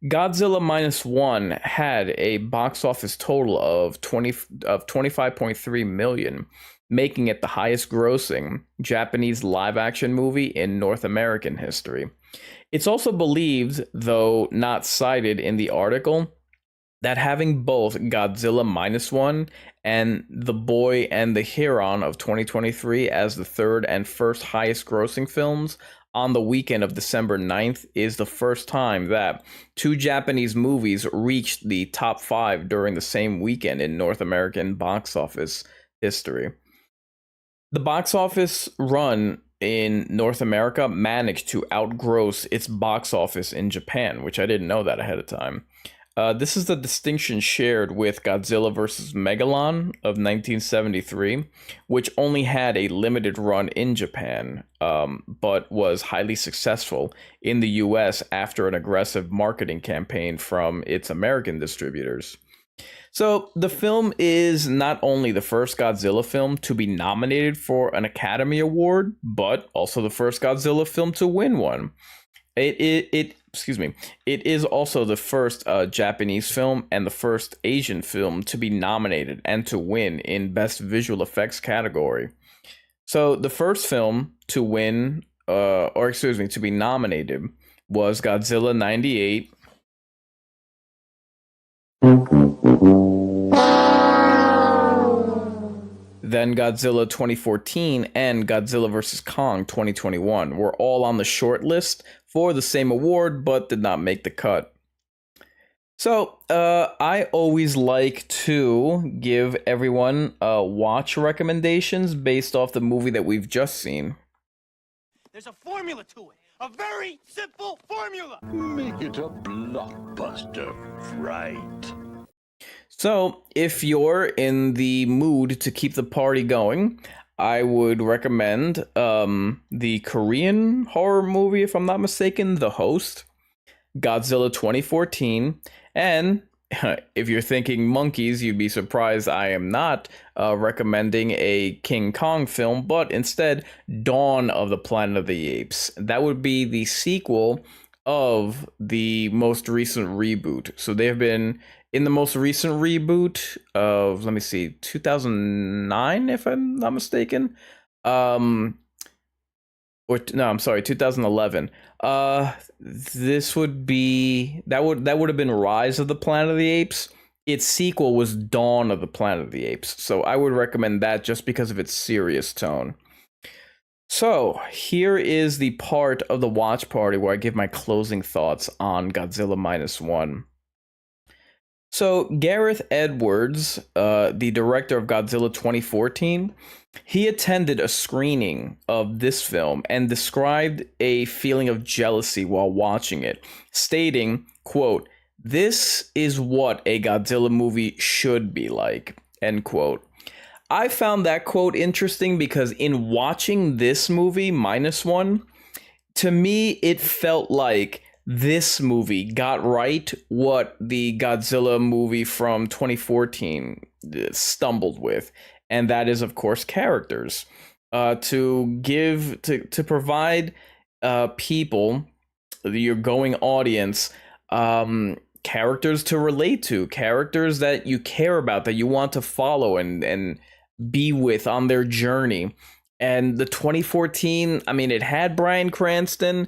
Godzilla Minus One had a box office total of 25.3 million, making it the highest grossing Japanese live-action movie in North American history. It's also believed, though not cited in the article, that having both Godzilla Minus One and The Boy and the Heron of 2023 as the third and first highest grossing films on the weekend of December 9th is the first time that two Japanese movies reached the top 5 during the same weekend in North American box office history. The box office run in North America managed to outgross its box office in Japan, which I didn't know that ahead of time. This is the distinction shared with Godzilla vs. Megalon of 1973, which only had a limited run in Japan, but was highly successful in the US after an aggressive marketing campaign from its American distributors. So, the film is not only the first Godzilla film to be nominated for an Academy Award, but also the first Godzilla film to win one. It is also the first Japanese film and the first Asian film to be nominated and to win in Best Visual Effects category. So, the first film to win, to be nominated was Godzilla 98. Then then Godzilla 2014 and Godzilla vs. Kong 2021 were all on the short list for the same award, but did not make the cut. So, I always like to give everyone watch recommendations based off the movie that we've just seen. There's a formula to it. A very simple formula. Make it a blockbuster, right? So, if you're in the mood to keep the party going, I would recommend the Korean horror movie, if I'm not mistaken, The Host, Godzilla 2014, and if you're thinking monkeys, you'd be surprised I am not recommending a King Kong film, but instead Dawn of the Planet of the Apes. That would be the sequel of the most recent reboot. So they have been in the most recent reboot of, let me see, 2009, if I'm not mistaken. I'm sorry, 2011. This would be that would have been Rise of the Planet of the Apes. Its sequel was Dawn of the Planet of the Apes. So I would recommend that just because of its serious tone. So here is the part of the watch party where I give my closing thoughts on Godzilla -1. So Gareth Edwards, the director of Godzilla 2014, he attended a screening of this film and described a feeling of jealousy while watching it, stating, quote, "This is what a Godzilla movie should be like," end quote. I found that quote interesting because in watching this movie, -1, to me, it felt like this movie got right what the Godzilla movie from 2014 stumbled with. And that is, of course, characters. To provide people, your going audience, characters to relate to, characters that you care about, that you want to follow and be with on their journey. And the 2014, I mean, it had Bryan Cranston,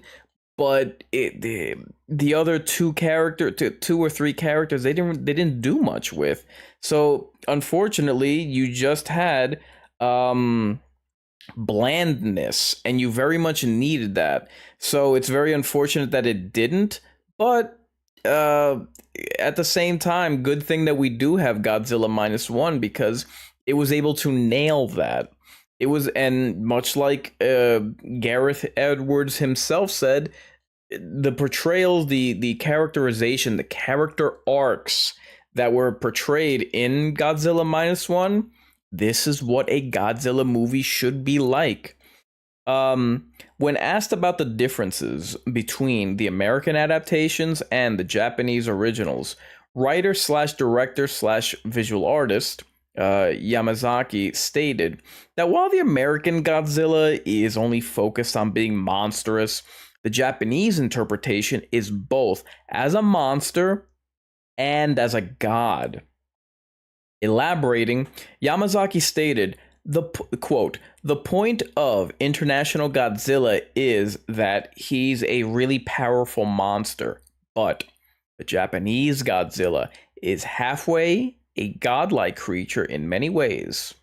but the other two or three characters, they didn't do much with. So unfortunately, you just had blandness, and you very much needed that. So it's very unfortunate that it didn't. But at the same time, good thing that we do have Godzilla -1 because it was able to nail that. It was, and much like Gareth Edwards himself said, the portrayals, the characterization, the character arcs that were portrayed in Godzilla -1, this is what a Godzilla movie should be like. When asked about the differences between the American adaptations and the Japanese originals, writer/director/visual artist Yamazaki stated that while the American Godzilla is only focused on being monstrous, the Japanese interpretation is both as a monster and as a god. Elaborating, Yamazaki stated, quote, "The point of International Godzilla is that he's a really powerful monster, but the Japanese Godzilla is halfway a godlike creature in many ways.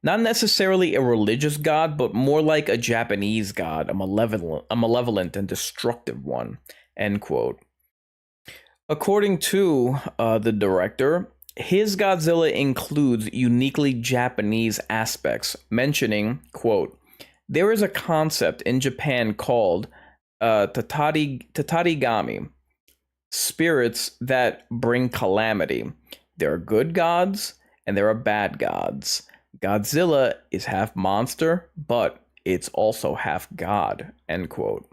Not necessarily a religious god, but more like a Japanese god, a malevolent and destructive one," end quote. According to the director, his Godzilla includes uniquely Japanese aspects, mentioning, quote, "There is a concept in Japan called tatarigami, spirits that bring calamity. There are good gods and there are bad gods. Godzilla is half monster, but it's also half god," end quote.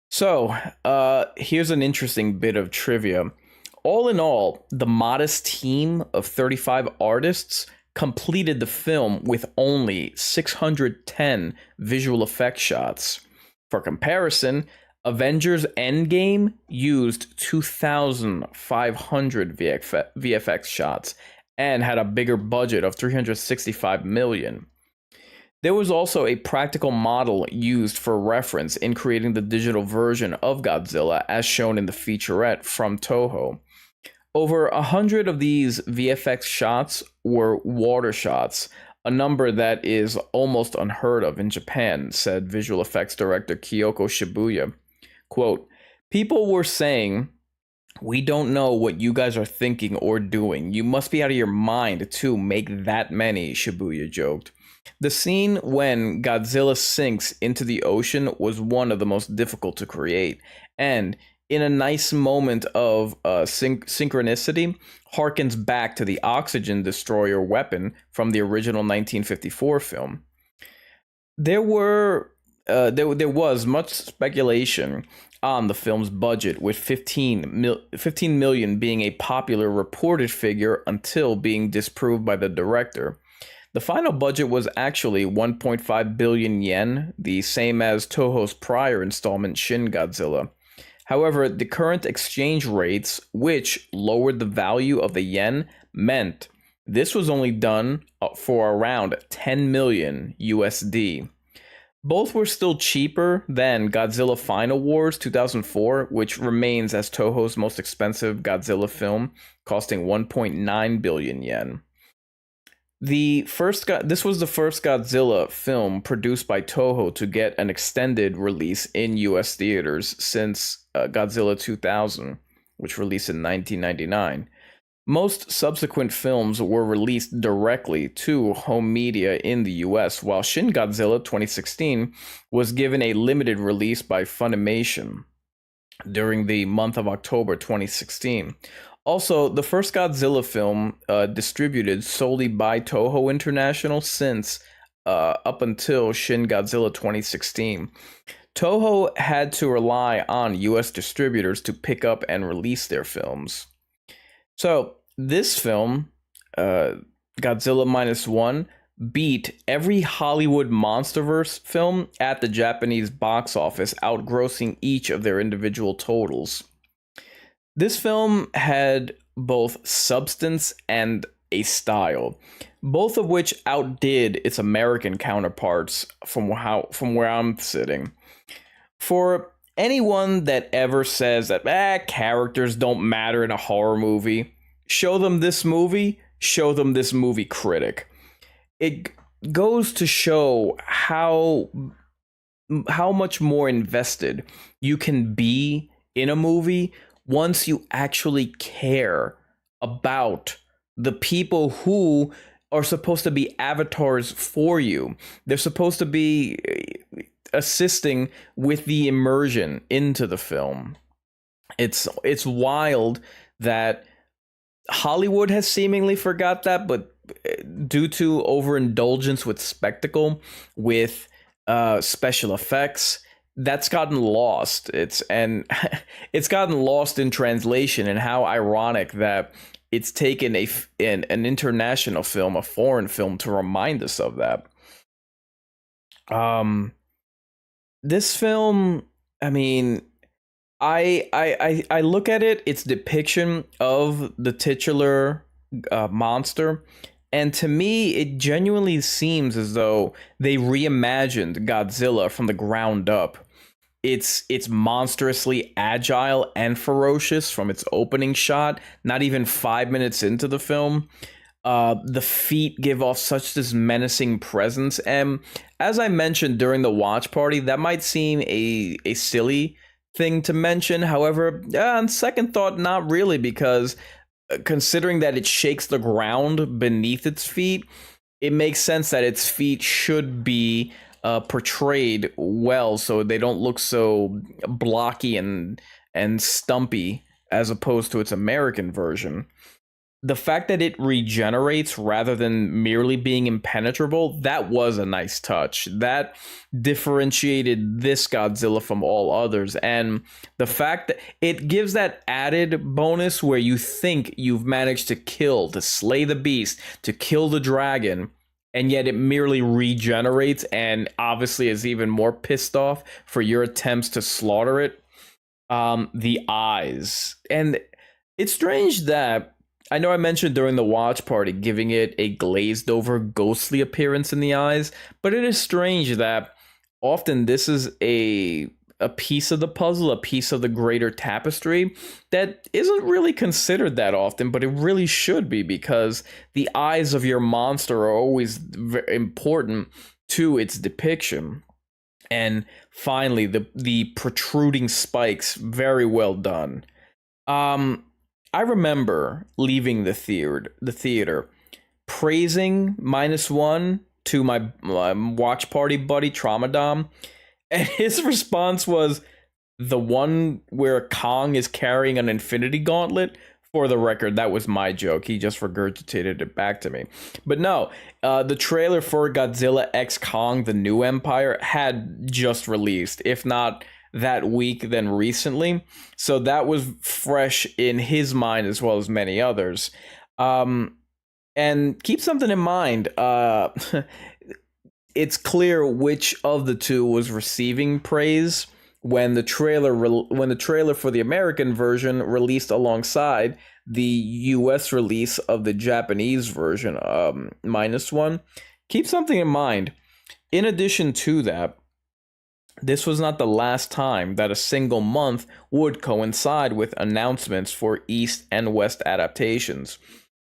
So, here's an interesting bit of trivia. All in all, the modest team of 35 artists completed the film with only 610 visual effects shots. For comparison, Avengers Endgame used 2,500 VFX shots and had a bigger budget of $365 million. There was also a practical model used for reference in creating the digital version of Godzilla, as shown in the featurette from Toho. Over 100 of these VFX shots were water shots, a number that is almost unheard of in Japan, said visual effects director Kyoko Shibuya. Quote, people were saying, we don't know what you guys are thinking or doing. You must be out of your mind to make that many, Shibuya joked. The scene when Godzilla sinks into the ocean was one of the most difficult to create, and in a nice moment of synchronicity, harkens back to the oxygen destroyer weapon from the original 1954 film. There was much speculation on the film's budget, with 15 million being a popular reported figure until being disproved by the director. The final budget was actually 1.5 billion yen, the same as Toho's prior installment Shin Godzilla. However, the current exchange rates, which lowered the value of the yen, meant this was only done for around 10 million USD. Both were still cheaper than Godzilla Final Wars 2004, which remains as Toho's most expensive Godzilla film, costing 1.9 billion yen. This was the first Godzilla film produced by Toho to get an extended release in US theaters since Godzilla 2000, which released in 1999. Most subsequent films were released directly to home media in the US, while Shin Godzilla 2016 was given a limited release by Funimation during the month of October 2016. Also, the first Godzilla film distributed solely by Toho International since up until Shin Godzilla 2016. Toho had to rely on US distributors to pick up and release their films. So, this film, Godzilla -1, beat every Hollywood MonsterVerse film at the Japanese box office, outgrossing each of their individual totals. This film had both substance and a style, both of which outdid its American counterparts from where I'm sitting. For anyone that ever says that characters don't matter in a horror movie, show them this movie critic. It goes to show how much more invested you can be in a movie once you actually care about the people who are supposed to be avatars for you. They're supposed to be assisting with the immersion into the film. It's wild that Hollywood has seemingly forgot that, but due to overindulgence with spectacle, with special effects, that's gotten lost. It's gotten lost in translation, and how ironic that it's taken an international film, a foreign film, to remind us of that. This film, I mean, I look at it, its depiction of the titular monster, and to me, it genuinely seems as though they reimagined Godzilla from the ground up. It's monstrously agile and ferocious from its opening shot, not even 5 minutes into the film. The feet give off such this menacing presence, and as I mentioned during the watch party, that might seem a silly thing to mention. However, on second thought, not really, because considering that it shakes the ground beneath its feet, it makes sense that its feet should be portrayed well, so they don't look so blocky and stumpy as opposed to its American version. The fact that it regenerates rather than merely being impenetrable, that was a nice touch. That differentiated this Godzilla from all others. And the fact that it gives that added bonus where you think you've managed to slay the beast, to kill the dragon, and yet it merely regenerates and obviously is even more pissed off for your attempts to slaughter it. The eyes. And it's strange that I know I mentioned during the watch party giving it a glazed over ghostly appearance in the eyes, but it is strange that often this is a a piece of the puzzle, a piece of the greater tapestry that isn't really considered that often, but it really should be, because the eyes of your monster are always important to its depiction. And finally, the protruding spikes, very well done. I remember leaving the theater, praising -1 to my watch party buddy Traumadom, and his response was, the one where Kong is carrying an infinity gauntlet. For the record, that was my joke. He just regurgitated it back to me. But no, the trailer for Godzilla X Kong: The New Empire had just released, if not that week, then recently. So that was fresh in his mind as well as many others. And keep something in mind. It's clear which of the two was receiving praise when the trailer for the American version released alongside the US release of the Japanese version, -1. Keep something in mind. In addition to that, this was not the last time that a single month would coincide with announcements for East and West adaptations.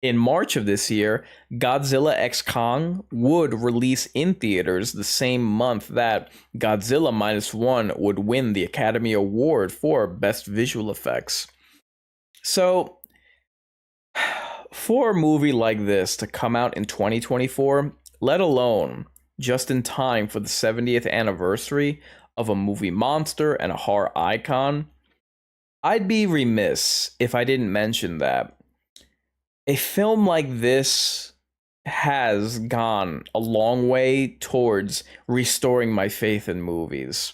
In March of this year, Godzilla X Kong would release in theaters the same month that Godzilla -1 would win the Academy Award for Best Visual Effects. So, for a movie like this to come out in 2024, let alone just in time for the 70th anniversary of a movie monster and a horror icon, I'd be remiss if I didn't mention that a film like this has gone a long way towards restoring my faith in movies.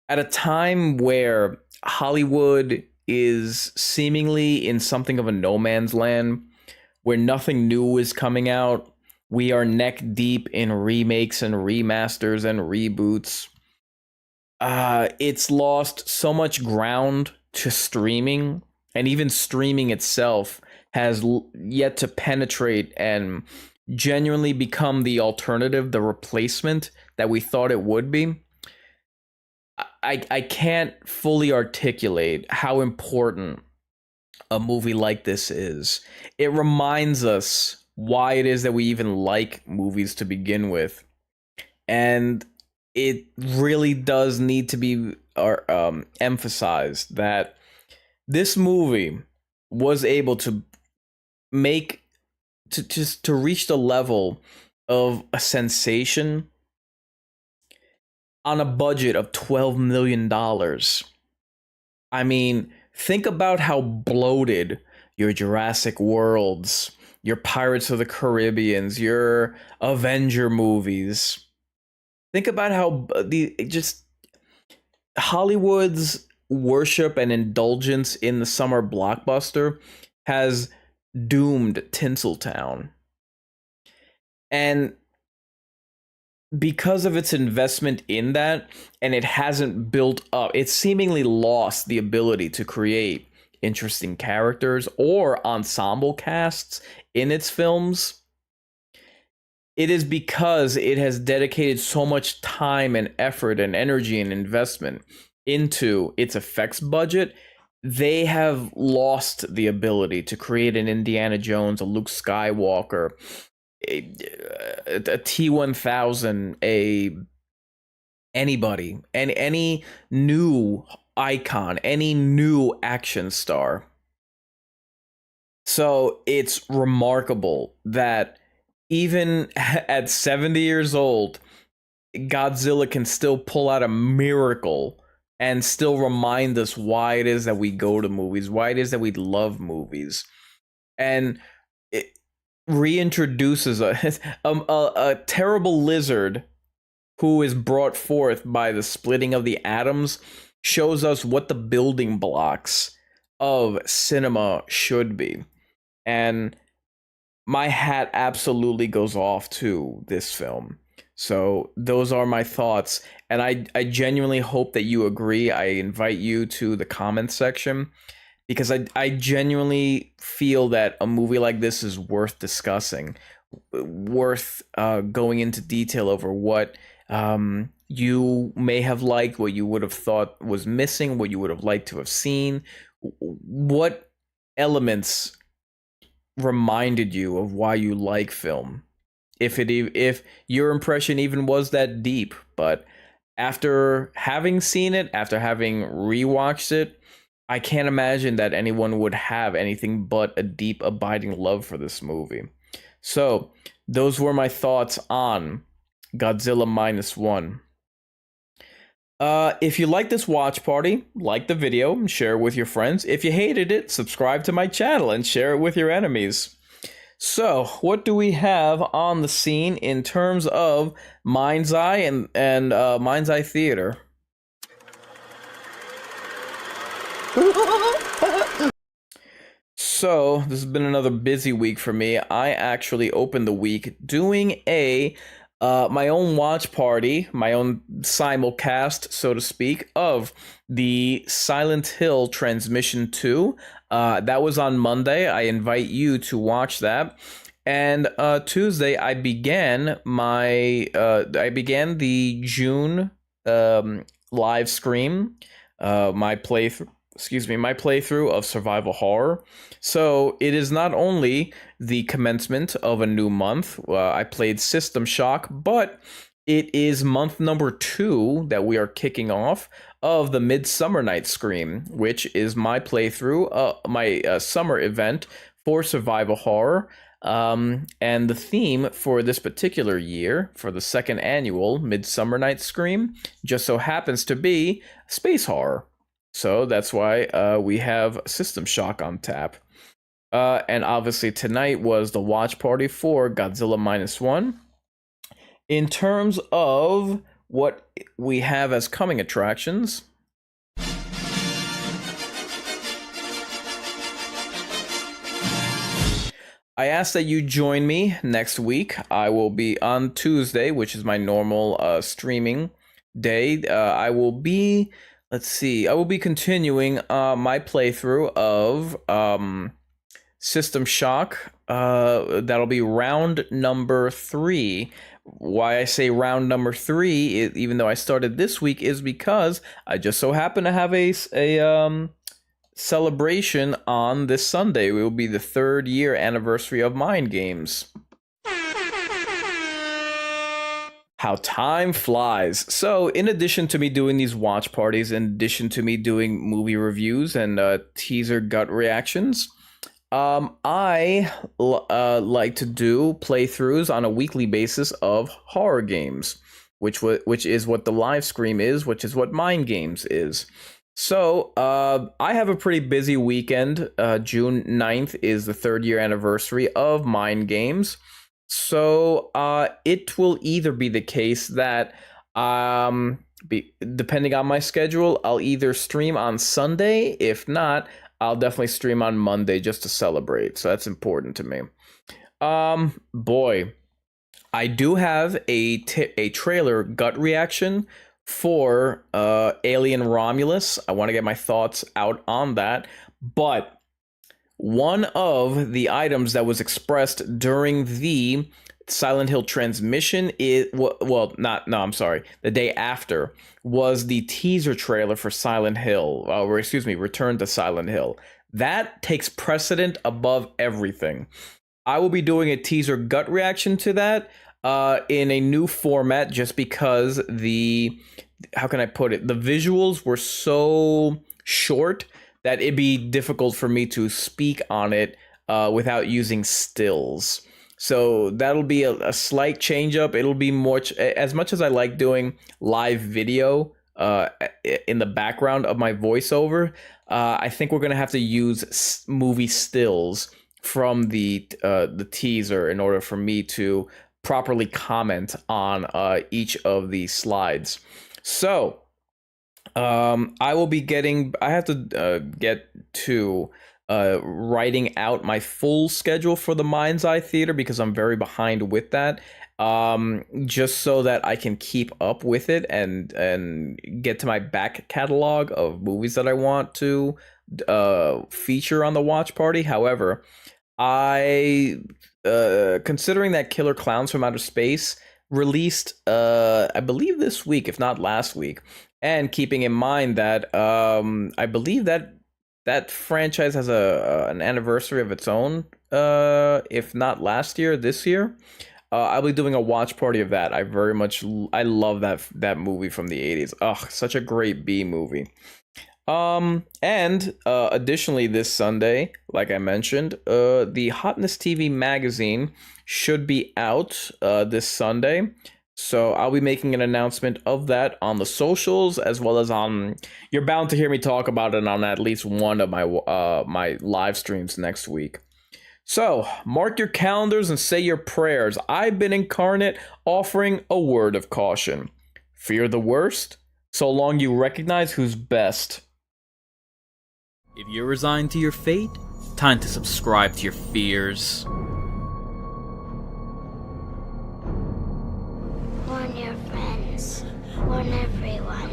At a time where Hollywood is seemingly in something of a no man's land, where nothing new is coming out, we are neck deep in remakes and remasters and reboots. It's lost so much ground to streaming, and even streaming itself has yet to penetrate and genuinely become the alternative, the replacement that we thought it would be. I can't fully articulate how important a movie like this is. It reminds us why it is that we even like movies to begin with. And it really does need to be emphasized that this movie was able to reach the level of a sensation on a budget of $12 million. I mean, think about how bloated your Jurassic Worlds, your Pirates of the Caribbeans, your Avenger movies. Think about how just Hollywood's worship and indulgence in the summer blockbuster has doomed Tinseltown. And because of its investment in that, and it hasn't built up, it's seemingly lost the ability to create interesting characters or ensemble casts in its films. It is because it has dedicated so much time and effort and energy and investment into its effects budget. They have lost the ability to create an Indiana Jones, a Luke Skywalker, a T-1000, anybody, and any new icon, any new action star. So it's remarkable that even at 70 years old, Godzilla can still pull out a miracle and still remind us why it is that we go to movies, why it is that we love movies. And it reintroduces a terrible lizard who is brought forth by the splitting of the atoms, shows us what the building blocks of cinema should be. And my hat absolutely goes off to this film. So those are my thoughts, and I genuinely hope that you agree. I invite you to the comments section, because I genuinely feel that a movie like this is worth discussing, worth going into detail over what you may have liked, what you would have thought was missing, what you would have liked to have seen. What elements reminded you of why you like film? If your impression even was that deep, but after having seen it, after having rewatched it, I can't imagine that anyone would have anything but a deep, abiding love for this movie. So, those were my thoughts on Godzilla -1. If you like this watch party, like the video and share it with your friends. If you hated it, subscribe to my channel and share it with your enemies. So, what do we have on the scene in terms of Mind's Eye and Mind's Eye Theater? So, this has been another busy week for me. I actually opened the week doing my own watch party, my own simulcast, so to speak, of the Silent Hill Transmission 2. That was on Monday. I invite you to watch that. And Tuesday, I began the June live stream, my playthrough of survival horror. So it is not only the commencement of a new month. I played System Shock, but it is month number 2 that we are kicking off of the Midsummer Night Scream, which is my playthrough, my summer event for survival horror. And the theme for this particular year, for the second annual Midsummer Night Scream, just so happens to be space horror. So that's why we have System Shock on tap. And obviously tonight was the watch party for Godzilla -1. In terms of what we have as coming attractions, I ask that you join me next week. I will be on Tuesday, which is my normal streaming day. I will be continuing my playthrough of System Shock. That'll be round number 3. Why I say round number 3, even though I started this week, is because I just so happen to have a celebration on this Sunday. It will be the 3rd year anniversary of Mind Games. How time flies. So, in addition to me doing these watch parties, in addition to me doing movie reviews and teaser gut reactions, I like to do playthroughs on a weekly basis of horror games, which is what the live stream is, which is what Mind Games is. So, I have a pretty busy weekend. June 9th is the 3rd year anniversary of Mind Games. So, it will either be the case that, depending on my schedule, I'll either stream on Sunday. If not, I'll definitely stream on Monday just to celebrate. So that's important to me. Boy, I do have a trailer gut reaction for Alien Romulus. I want to get my thoughts out on that. But one of the items that was expressed during the Silent Hill transmission the day after, was the teaser trailer for Silent Hill, Return to Silent Hill. That takes precedent above everything. I will be doing a teaser gut reaction to that in a new format, just because how can I put it? The visuals were so short that it'd be difficult for me to speak on it without using stills. So that'll be a slight change up. It'll be more, as much as I like doing live video in the background of my voiceover, I think we're gonna have to use movie stills from the teaser in order for me to properly comment on each of these slides. So I have to get to writing out my full schedule for the Mind's Eye Theater, because I'm very behind with that, just so that I can keep up with it and get to my back catalog of movies that I want to feature on the watch party. However, considering that Killer Clowns from Outer Space released, I believe this week, if not last week. And keeping in mind that I believe that that franchise has an anniversary of its own, if not last year, this year. I'll be doing a watch party of that. I love that movie from the 80s. Ugh, such a great B movie. And additionally, this Sunday, like I mentioned, the Hotness TV magazine should be out this Sunday. So I'll be making an announcement of that on the socials, as well as on. You're bound to hear me talk about it on at least one of my live streams next week. So mark your calendars and say your prayers. I've been incarnate, offering a word of caution. Fear the worst, so long you recognize who's best. If you're resigned to your fate, time to subscribe to your fears. Warn your friends. Warn everyone.